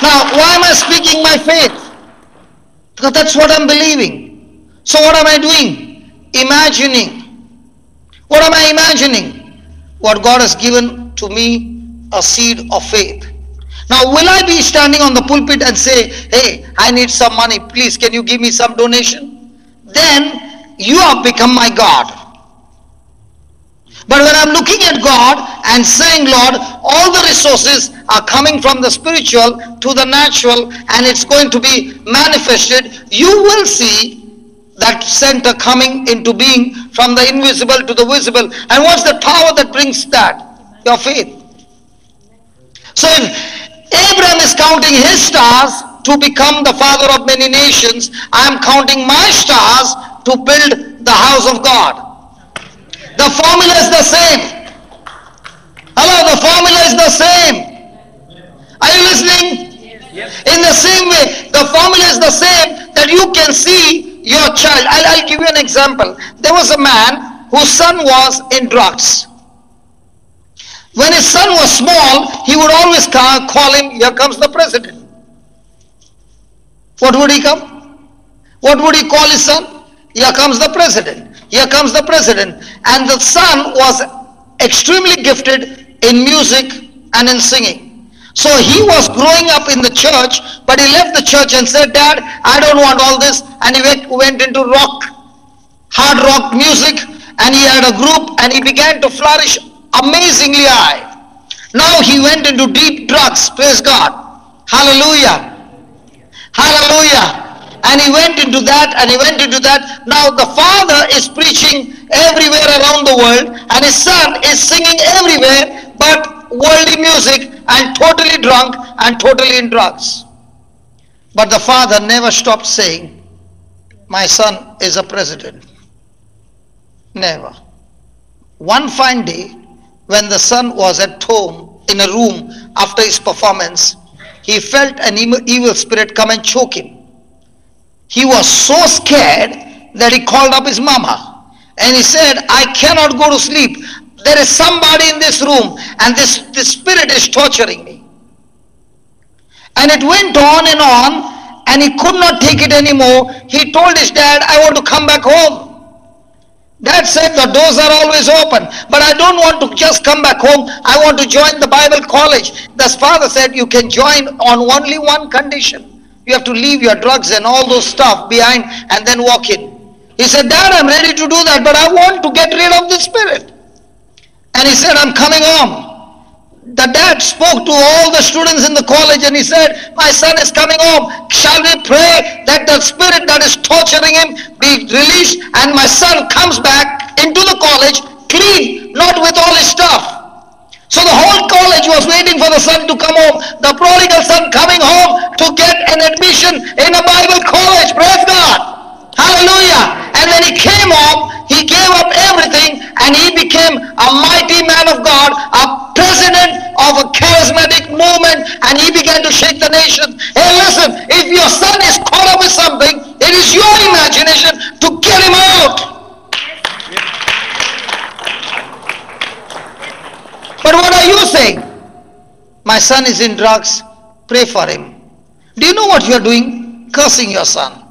Now, why am I speaking my faith? Because that's what I'm believing. So what am I doing? Imagining. What am I imagining? What God has given to me, a seed of faith. Now, will I be standing on the pulpit and say, hey, I need some money, please, can you give me some donation? Then you have become my God. But when I'm looking at God and saying, Lord, all the resources are coming from the spiritual to the natural, and it's going to be manifested, you will see that center coming into being from the invisible to the visible. And what's the power that brings that? Your faith. So if Abraham is counting his stars to become the father of many nations, I am counting my stars to build the house of God. The formula is the same. Hello, the formula is the same. Are you listening? Yes. In the same way, the formula is the same, that you can see your child. I'll give you an example. There was a man whose son was in drugs. When his son was small, he would always call him, here comes the president. What would he come? What would he call his son? Here comes the president. Here comes the president. And the son was extremely gifted in music and in singing. So he was growing up in the church, but he left the church and said, Dad, I don't want all this. And he went into rock, hard rock music, and he had a group, and he began to flourish amazingly high. Now he went into deep drugs, praise God. Hallelujah. Hallelujah. And he went into that, and he went into that. Now the father is preaching everywhere around the world, and his son is singing everywhere, but worldly music, and totally drunk and totally in drugs. But the father never stopped saying, my son is a president. Never. One fine day, when the son was at home in a room after his performance, he felt an evil spirit come and choke him. He was so scared that he called up his mama, and he said, I cannot go to sleep. There is somebody in this room, and this spirit is torturing me. And it went on, and he could not take it anymore. He told his dad, I want to come back home. Dad said, the doors are always open, but I don't want to just come back home. I want to join the Bible college. The father said, you can join on only one condition. You have to leave your drugs and all those stuff behind and then walk in. He said, Dad, I'm ready to do that, but I want to get rid of the spirit. And he said, I'm coming home. The dad spoke to all the students in the college, and he said, my son is coming home. Shall we pray that the spirit that is torturing him be released, and my son comes back into the college clean, not with all his stuff. So the whole college was waiting for the son to come home. The prodigal son coming home to get an admission in a Bible college. Praise God. Hallelujah. And when he came home, he gave up everything and he became a mighty man of God, a president of a charismatic movement, and he began to shake the nation. Hey, listen, if your son is caught up with something, it is your imagination to get him out. But what are you saying? My son is in drugs, pray for him. Do you know what you are doing? Cursing your son.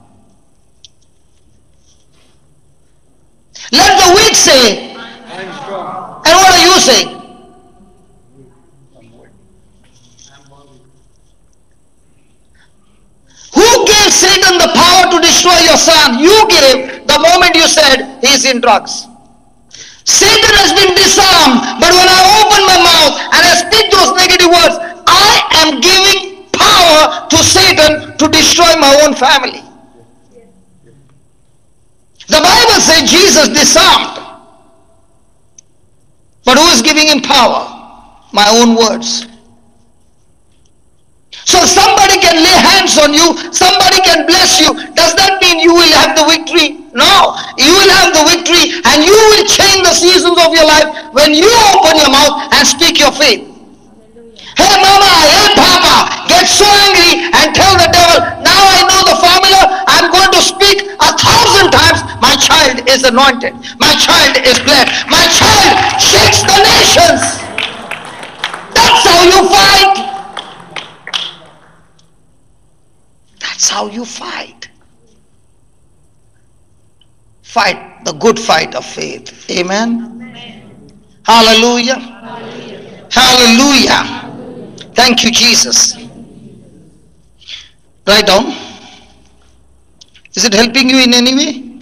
Let the weak say, I am strong. and what are you saying? Who gave Satan the power to destroy your son? You gave the moment you said he is in drugs. Satan has been disarmed, but when I open my mouth and I speak those negative words, I am giving power to Satan to destroy my own family. The Bible says Jesus disarmed. But who is giving him power? My own words. So somebody can lay hands on you, somebody can bless you. Does that mean you will have the victory? No. You will have the victory and you will change the seasons of your life when you open your mouth and speak your faith. Hey mama, hey papa, get so angry and tell the devil, now I know the formula, I'm going to speak 1,000 times, my child is anointed, my child is blessed, my child shakes the nations. That's how you fight. That's how you fight. Fight the good fight of faith. Amen. Amen. Hallelujah. Hallelujah. Hallelujah. Thank you, Jesus. Write down. Is it helping you in any way?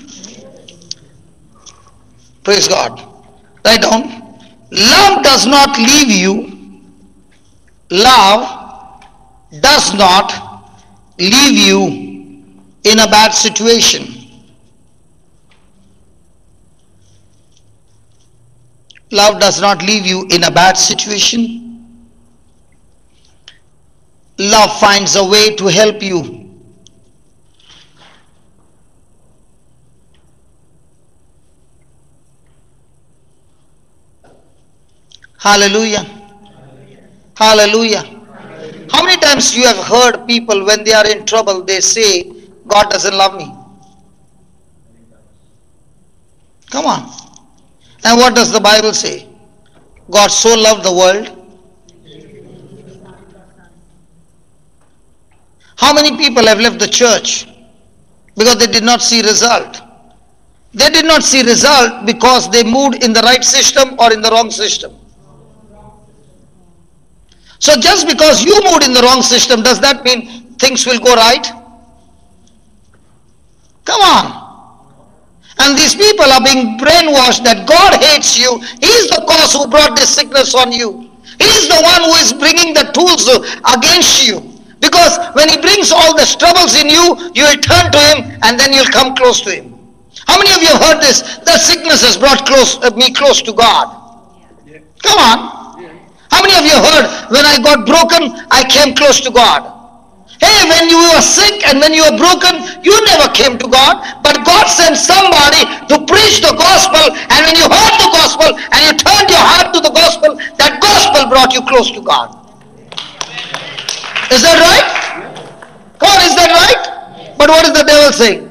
Praise God. Write down. Love does not leave you. Love does not leave you in a bad situation. Love does not leave you in a bad situation. Love finds a way to help you. Hallelujah. Hallelujah. How many times you have heard people when they are in trouble, they say, God doesn't love me. Come on. And what does the Bible say? God so loved the world. How many people have left the church because they did not see result? They did not see result because they moved in the right system or in the wrong system. So just because you moved in the wrong system, does that mean things will go right? Come on. And these people are being brainwashed that God hates you. He is the cause who brought this sickness on you. He is the one who is bringing the tools against you. Because when he brings all the troubles in you, you will turn to him and then you'll come close to him. How many of you have heard this? That sickness has brought me close to God. Come on. How many of you heard, when I got broken, I came close to God? Hey, when you were sick and when you were broken, you never came to God. But God sent somebody to preach the gospel, and when you heard the gospel and you turned your heart to the gospel, that gospel brought you close to God. Is that right? Come on, is that right? But what is the devil saying?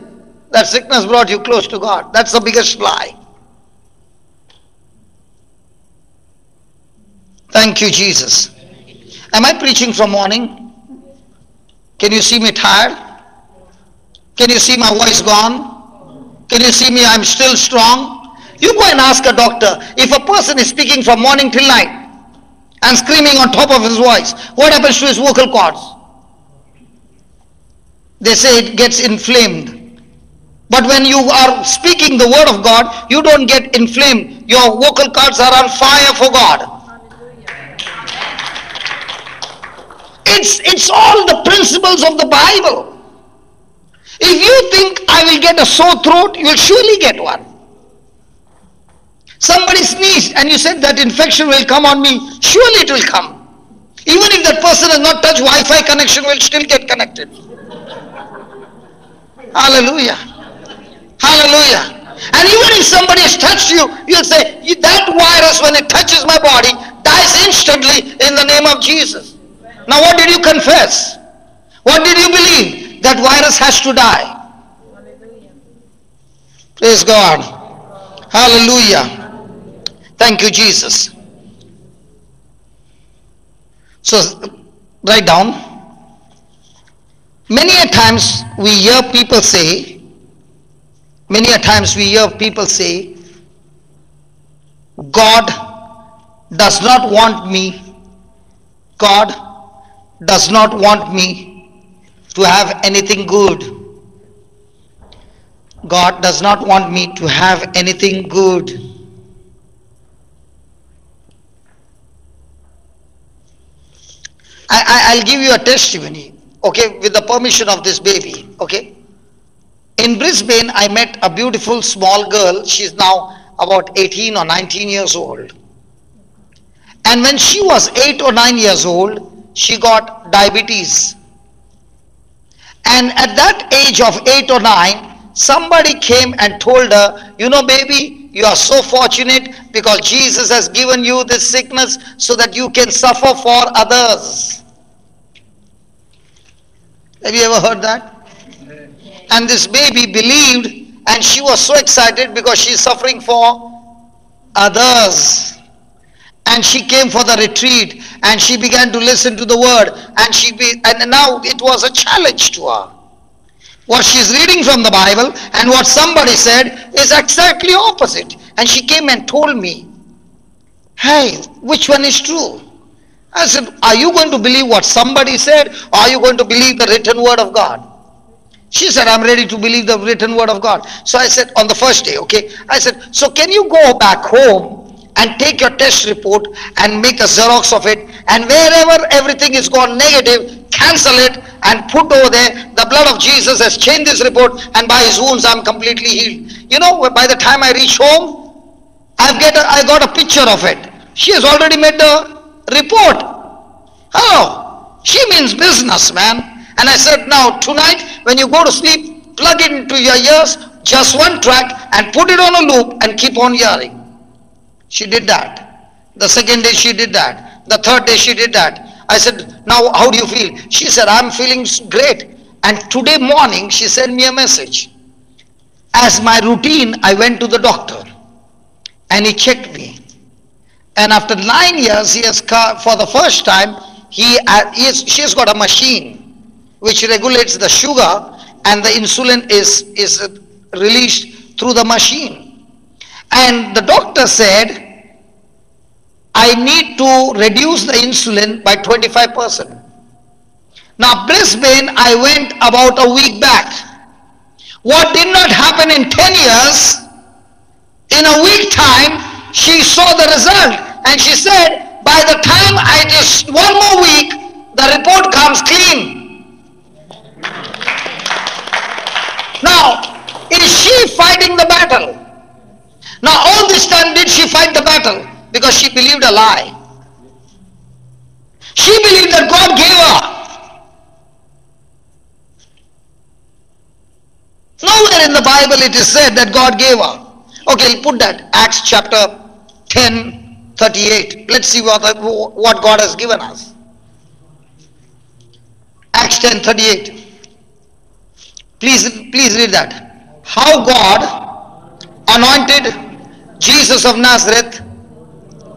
That sickness brought you close to God. That's the biggest lie. Thank you, Jesus. Am I preaching from morning? Can you see me tired? Can you see my voice gone? Can you see me? I'm still strong. You go and ask a doctor, if a person is speaking from morning till night and screaming on top of his voice, what happens to his vocal cords? They say it gets inflamed. But when you are speaking the word of God, you don't get inflamed. Your vocal cords are on fire for God. It's all the principles of the Bible. If you think I will get a sore throat, you will surely get one. Somebody sneezed and you said that infection will come on me, surely it will come. Even if that person has not touched Wi-Fi connection, will still get connected. Hallelujah. Hallelujah. And even if somebody has touched you, you'll say, that virus, when it touches my body, dies instantly in the name of Jesus. Now what did you confess? What did you believe? That virus has to die. Praise God. Hallelujah. Thank you, Jesus. So, write down. Many a times we hear people say, God does not want me, God does not want me to have anything good. God does not want me to have anything good. I'll give you a testimony, okay, with the permission of this baby, okay. In Brisbane, I met a beautiful small girl. She's now about 18 or 19 years old. And when she was 8 or 9 years old, she got diabetes. And at that age of 8 or 9, somebody came and told her, you know, baby, you are so fortunate because Jesus has given you this sickness so that you can suffer for others. Have you ever heard that? And this baby believed, and she was so excited because she's suffering for others. And she came for the retreat and she began to listen to the word, and now it was a challenge to her. What she's reading from the Bible and what somebody said is exactly opposite. And she came and told me, hey, which one is true? I said, are you going to believe what somebody said, or are you going to believe the written word of God? She said, I'm ready to believe the written word of God. So I said, on the first day, okay, I said, so can you go back home and take your test report and make a Xerox of it, and wherever everything is gone negative, cancel it and put over there, the blood of Jesus has changed this report, and by his wounds I'm completely healed. You know, by the time I reach home, I got a picture of it. She has already made the report. Oh, she means business, man. And I said, now tonight when you go to sleep, plug it into your ears, just one track, and put it on a loop and keep on hearing. She did that. The second day she did that. The third day she did that. I said, now how do you feel? She said, I'm feeling great. And today morning she sent me a message. As my routine, I went to the doctor and he checked me. And after 9 years, he has, for the first time, she has got a machine which regulates the sugar, and the insulin is released through the machine. And the doctor said, I need to reduce the insulin by 25%. Now, Brisbane, I went about a week back. What did not happen in 10 years, in a week time, she saw the result. And she said, by the time I just one more week, the report comes clean. Now, is she fighting the battle? Now, all this time, did she fight the battle? Because she believed a lie. She believed that God gave her. Nowhere in the Bible it is said that God gave her. Okay, put that. Acts chapter 10:38. Let's see what God has given us. Acts 10:38. Please read that. How God anointed Jesus of Nazareth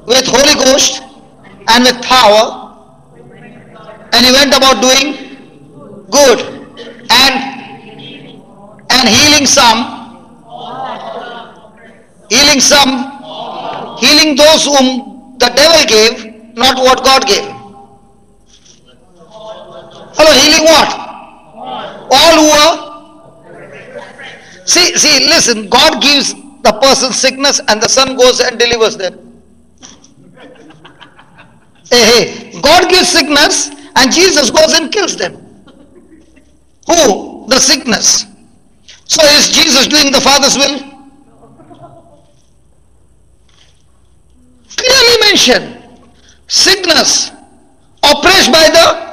with Holy Ghost and with power, and he went about doing good and healing those whom the devil gave, not what God gave. Hello, healing what? All who are. See, listen, God gives the person sickness and the Son goes and delivers them. Hey, God gives sickness and Jesus goes and kills them. Who? The sickness. So is Jesus doing the Father's will? Clearly mentioned. Sickness oppressed by the.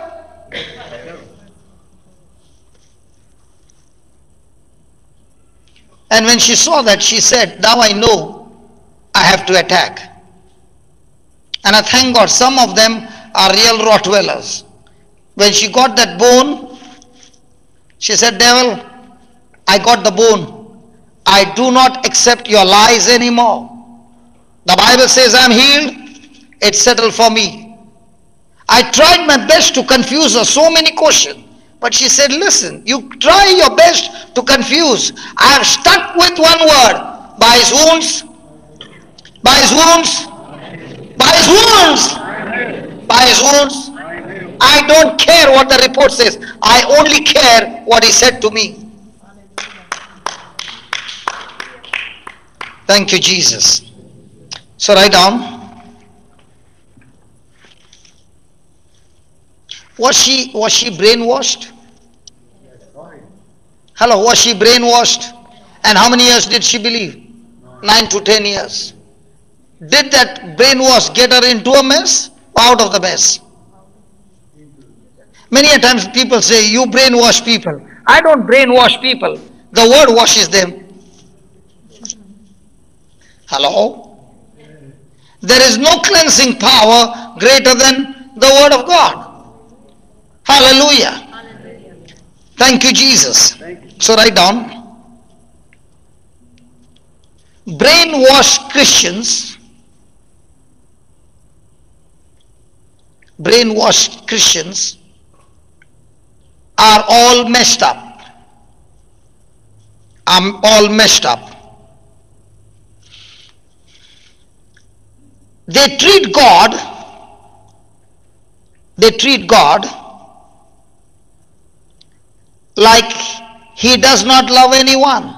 And when she saw that, she said, now I know I have to attack. And I thank God, some of them are real Rottweilers. When she got that bone, she said, devil, I got the bone. I do not accept your lies anymore. The Bible says I'm healed. It's settled for me. I tried my best to confuse her, so many questions. But she said, listen, you try your best to confuse. I have stuck with one word. By his wounds, by his wounds, by his wounds, by his wounds. I don't care what the report says. I only care what he said to me. Thank you, Jesus. So write down. Was she brainwashed? Hello, was she brainwashed? And how many years did she believe? 9 to 10 years. Did that brainwash get her into a mess or out of the mess? Many a times people say, you brainwash people. I don't brainwash people. The word washes them. Hello? There is no cleansing power greater than the word of God. Hallelujah. Hallelujah. Thank you, Jesus. So write down. Brainwashed Christians are all messed up. I'm all messed up. They treat God like he does not love anyone.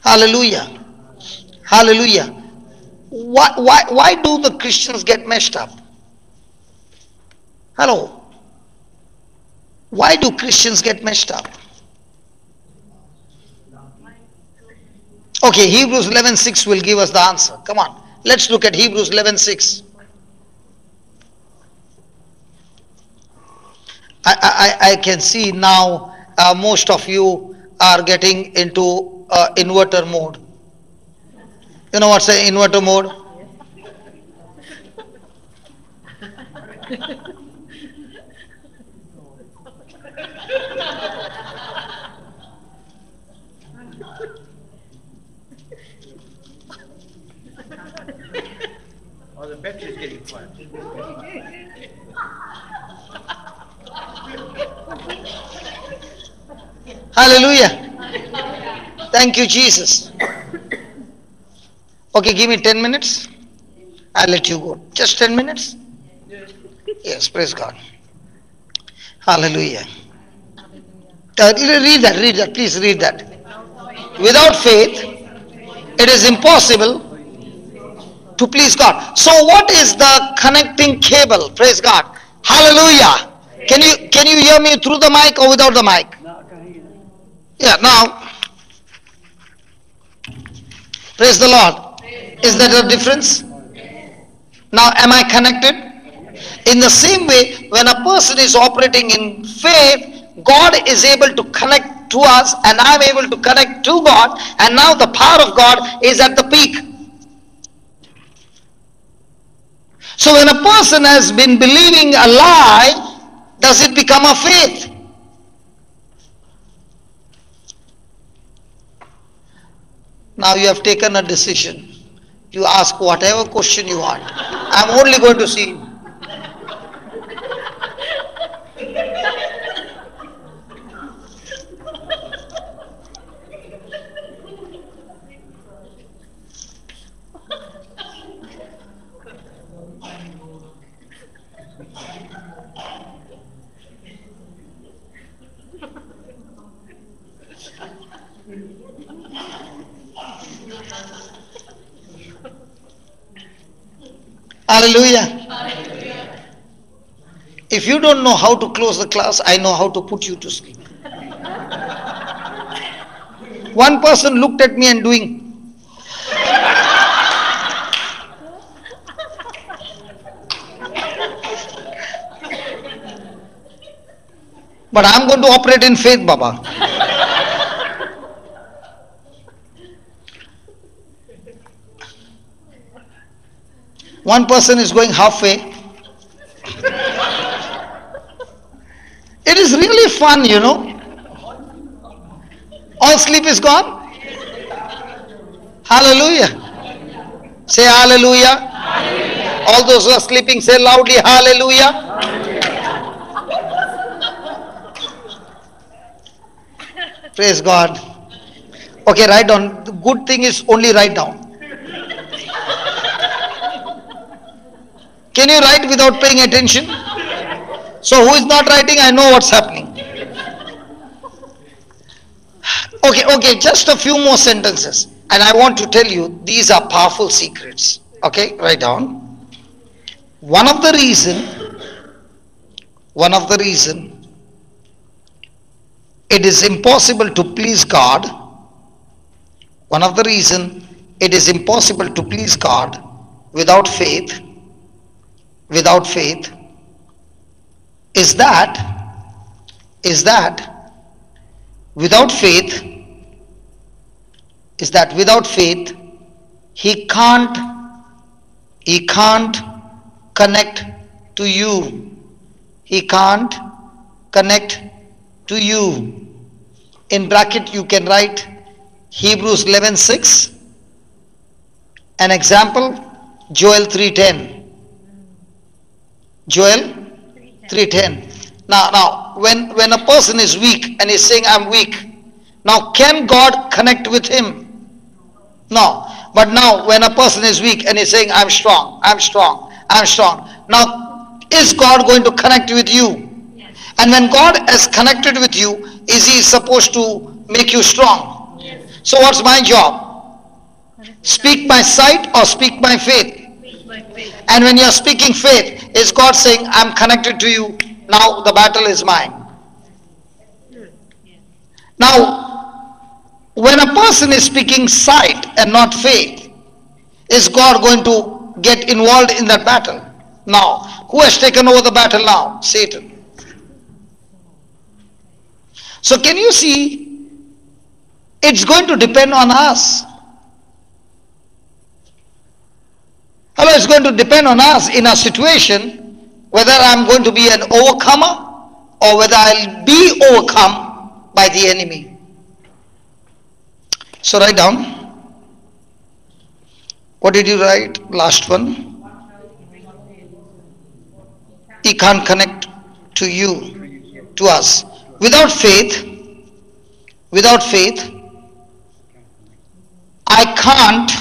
Hallelujah. Hallelujah. Why do the Christians get messed up? Hello. Why do Christians get messed up? Okay, Hebrews 11:6 will give us the answer. Come on. Let's look at Hebrews 11:6. I can see now most of you are getting into inverter mode. You know what's an inverter mode? Oh, the battery's getting flat. Hallelujah. Thank you, Jesus. Okay, give me 10 minutes. I'll let you go. Just 10 minutes? Yes, praise God. Hallelujah. Read that, please read that. Without faith, it is impossible to please God. So what is the connecting cable? Praise God. Hallelujah. Can you hear me through the mic or without the mic? Yeah, now. Praise the Lord. Is that a difference? Now, am I connected? In the same way, when a person is operating in faith, God is able to connect to us and I am able to connect to God, and now the power of God is at the peak. So when a person has been believing a lie, does it become a faith? Now you have taken a decision. You ask whatever question you want. I'm only going to see you. Hallelujah. Hallelujah. If you don't know how to close the class, I know how to put you to sleep. One person looked at me and doing. But I'm going to operate in faith, Baba. One person is going halfway. It is really fun, you know. All sleep is gone. Hallelujah. Say hallelujah. Hallelujah. All those who are sleeping, say loudly hallelujah. Hallelujah. Praise God. Okay, write down. The good thing is only write down. Can you write without paying attention? So who is not writing, I know what's happening. Okay, just a few more sentences. And I want to tell you, these are powerful secrets. Okay, write down. One of the reason it is impossible to please God, without faith, is that without faith he can't connect to you. He can't connect to you. In bracket you can write Hebrews 11:6. An example, Joel 3:10. Joel 3:10. Now when a person is weak and is saying I'm weak, now can God connect with him? No. But now when a person is weak and is saying I'm strong, now is God going to connect with you? Yes. And when God has connected with you, is he supposed to make you strong? Yes. So what's my job? Speak by sight or speak by faith? And when you're speaking faith, is God saying I'm connected to you, now the battle is mine? Now when a person is speaking sight and not faith, is God going to get involved in that battle? Now, who has taken over the battle now? Satan. So can you see, it's going to depend on us. Hello, it's going to depend on us in a situation, whether I'm going to be an overcomer or whether I'll be overcome by the enemy. So write down. What did you write? Last one. He can't connect to you, to us. Without faith, I can't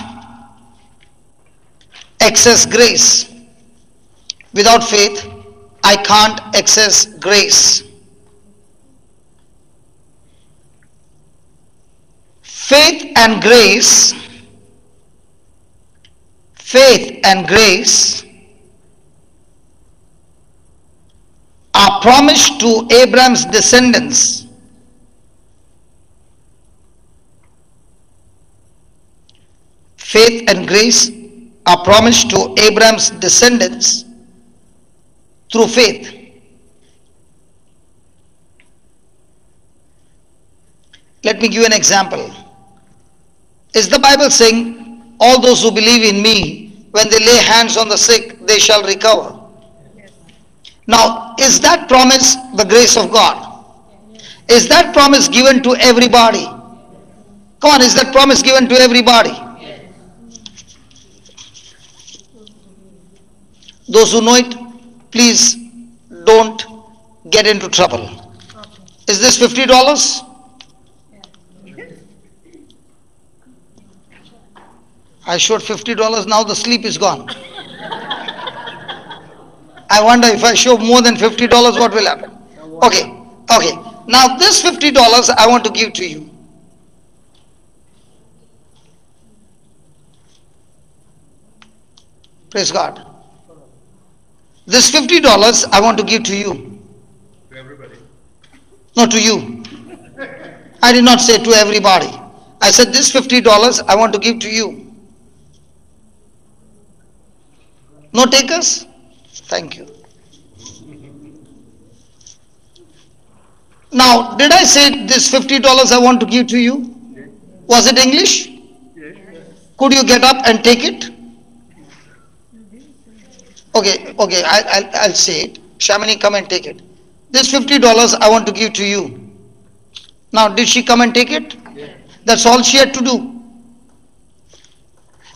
access grace. Without faith, I can't access grace. Faith and grace are promised to Abraham's descendants. Faith and grace are promised to Abraham's descendants through faith. Let me give you an example. Is the Bible saying, all those who believe in me, when they lay hands on the sick, they shall recover? Yes. Now, is that promise the grace of God? Yes. Is that promise given to everybody? Come on, is that promise given to everybody? Yes. Those who know it, please don't get into trouble. Okay. Is this $50? I showed $50, now the sleep is gone. I wonder if I show more than $50, what will happen? Okay. Now this $50 I want to give to you. Praise God. This $50 I want to give to you. To everybody. No, to you. I did not say to everybody. I said this $50 I want to give to you. No takers? Thank you. Now, did I say this $50 I want to give to you? Was it English? Could you get up and take it? Okay, I'll say it. Shamini, come and take it. This $50 I want to give to you. Now, did she come and take it? That's all she had to do.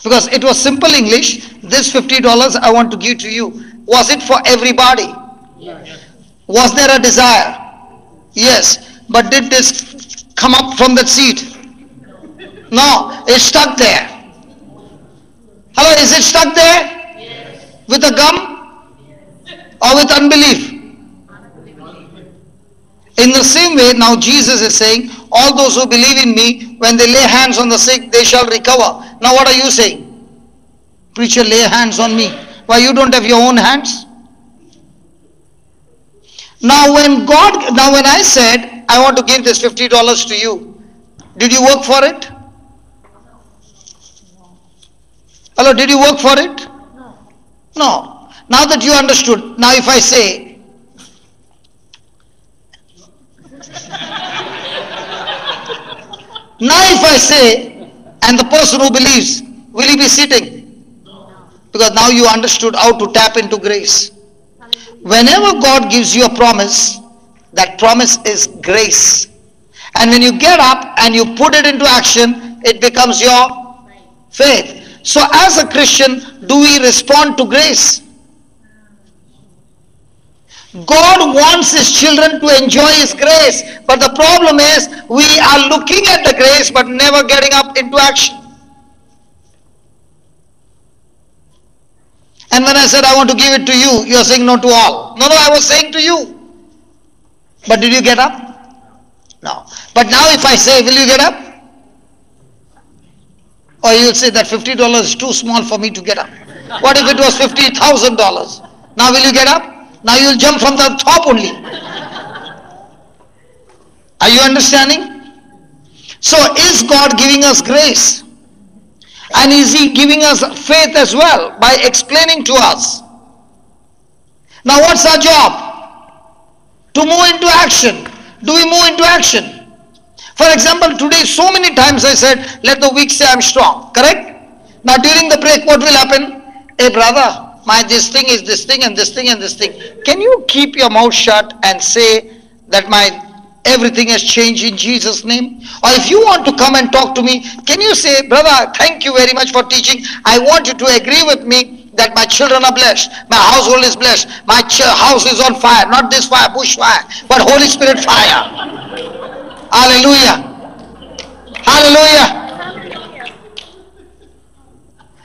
Because it was simple English. This $50 I want to give to you. Was it for everybody? Was there a desire? Yes. But did this come up from that seat? No, it's stuck there. Hello, is it stuck there? With a gum? Or with unbelief? In the same way, now Jesus is saying, all those who believe in me, when they lay hands on the sick, they shall recover. Now what are you saying? Preacher, lay hands on me. Why, you don't have your own hands? Now when I said, I want to give this $50 to you, did you work for it? Hello, did you work for it? No. Now that you understood, now if I say, and the person who believes, will he be sitting? Because now you understood how to tap into grace. Whenever God gives you a promise, that promise is grace. And when you get up and you put it into action, it becomes your faith. So as a Christian, do we respond to grace? God wants his children to enjoy his grace. But the problem is, we are looking at the grace but never getting up into action. And when I said I want to give it to you, you are saying no to all. No, I was saying to you. But did you get up? No. But now if I say, will you get up? Or you will say that $50 is too small for me to get up. What if it was $50,000? Now will you get up? Now you will jump from the top only. Are you understanding? So is God giving us grace? And is he giving us faith as well by explaining to us? Now what's our job? To move into action. Do we move into action? For example, today so many times I said, let the weak say I'm strong. Correct? Now during the break, what will happen? Hey brother, this thing is this thing and this thing and this thing. Can you keep your mouth shut and say that everything has changed in Jesus' name? Or if you want to come and talk to me, can you say, brother, thank you very much for teaching. I want you to agree with me that my children are blessed. My household is blessed. My house is on fire. Not this fire, bush fire, but Holy Spirit fire. Hallelujah. Hallelujah.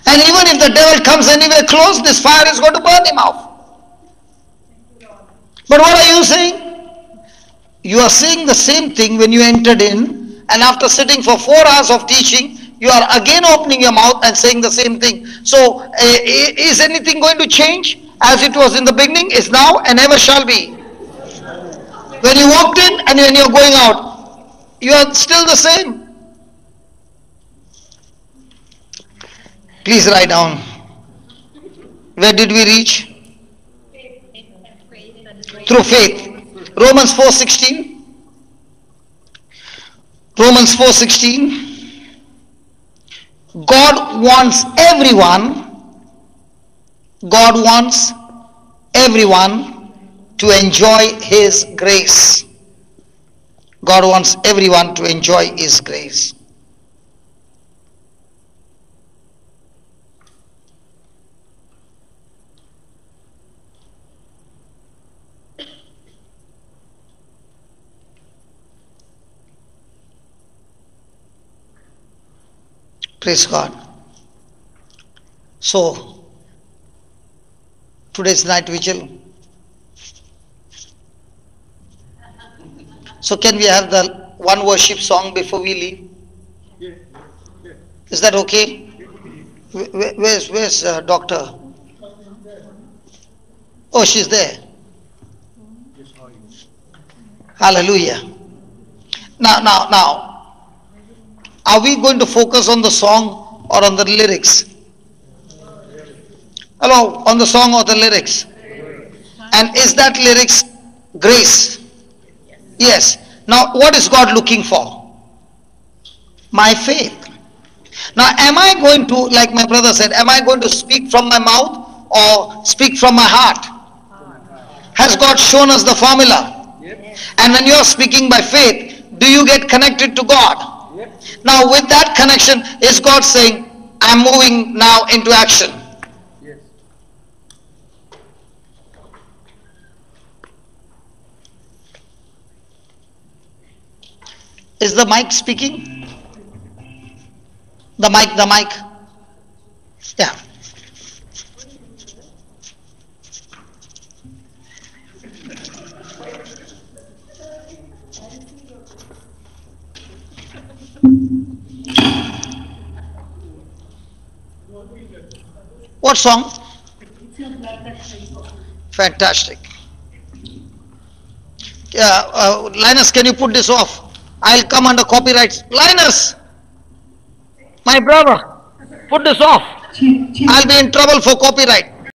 And even if the devil comes anywhere close, this fire is going to burn him out. But what are you saying? You are saying the same thing when you entered in, and after sitting for 4 hours of teaching, you are again opening your mouth and saying the same thing. So, is anything going to change? As it was in the beginning, is now, and ever shall be. When you walked in and when you are going out, you are still the same. Please write down. Where did we reach? Through faith. Romans 4:16. Romans 4:16. God wants everyone to enjoy his grace. God wants everyone to enjoy his grace. Praise God. So, today's night vigil. So can we have the one worship song before we leave? Is that okay? Where's doctor? Oh, she's there. Hallelujah. Now. Are we going to focus on the song or on the lyrics? Hello, on the song or the lyrics? And is that lyrics grace? Yes. Now, what is God looking for? My faith. Now, am I going to, like my brother said, am I going to speak from my mouth or speak from my heart? Has God shown us the formula? Yep. And when you are speaking by faith, do you get connected to God? Yep. Now, with that connection, is God saying, I'm moving now into action? Yes. Is the mic speaking? The mic. Yeah. What song? Fantastic. Linus, can you put this off? I'll come under copyrights. Linus, my brother, put this off. I'll be in trouble for copyright.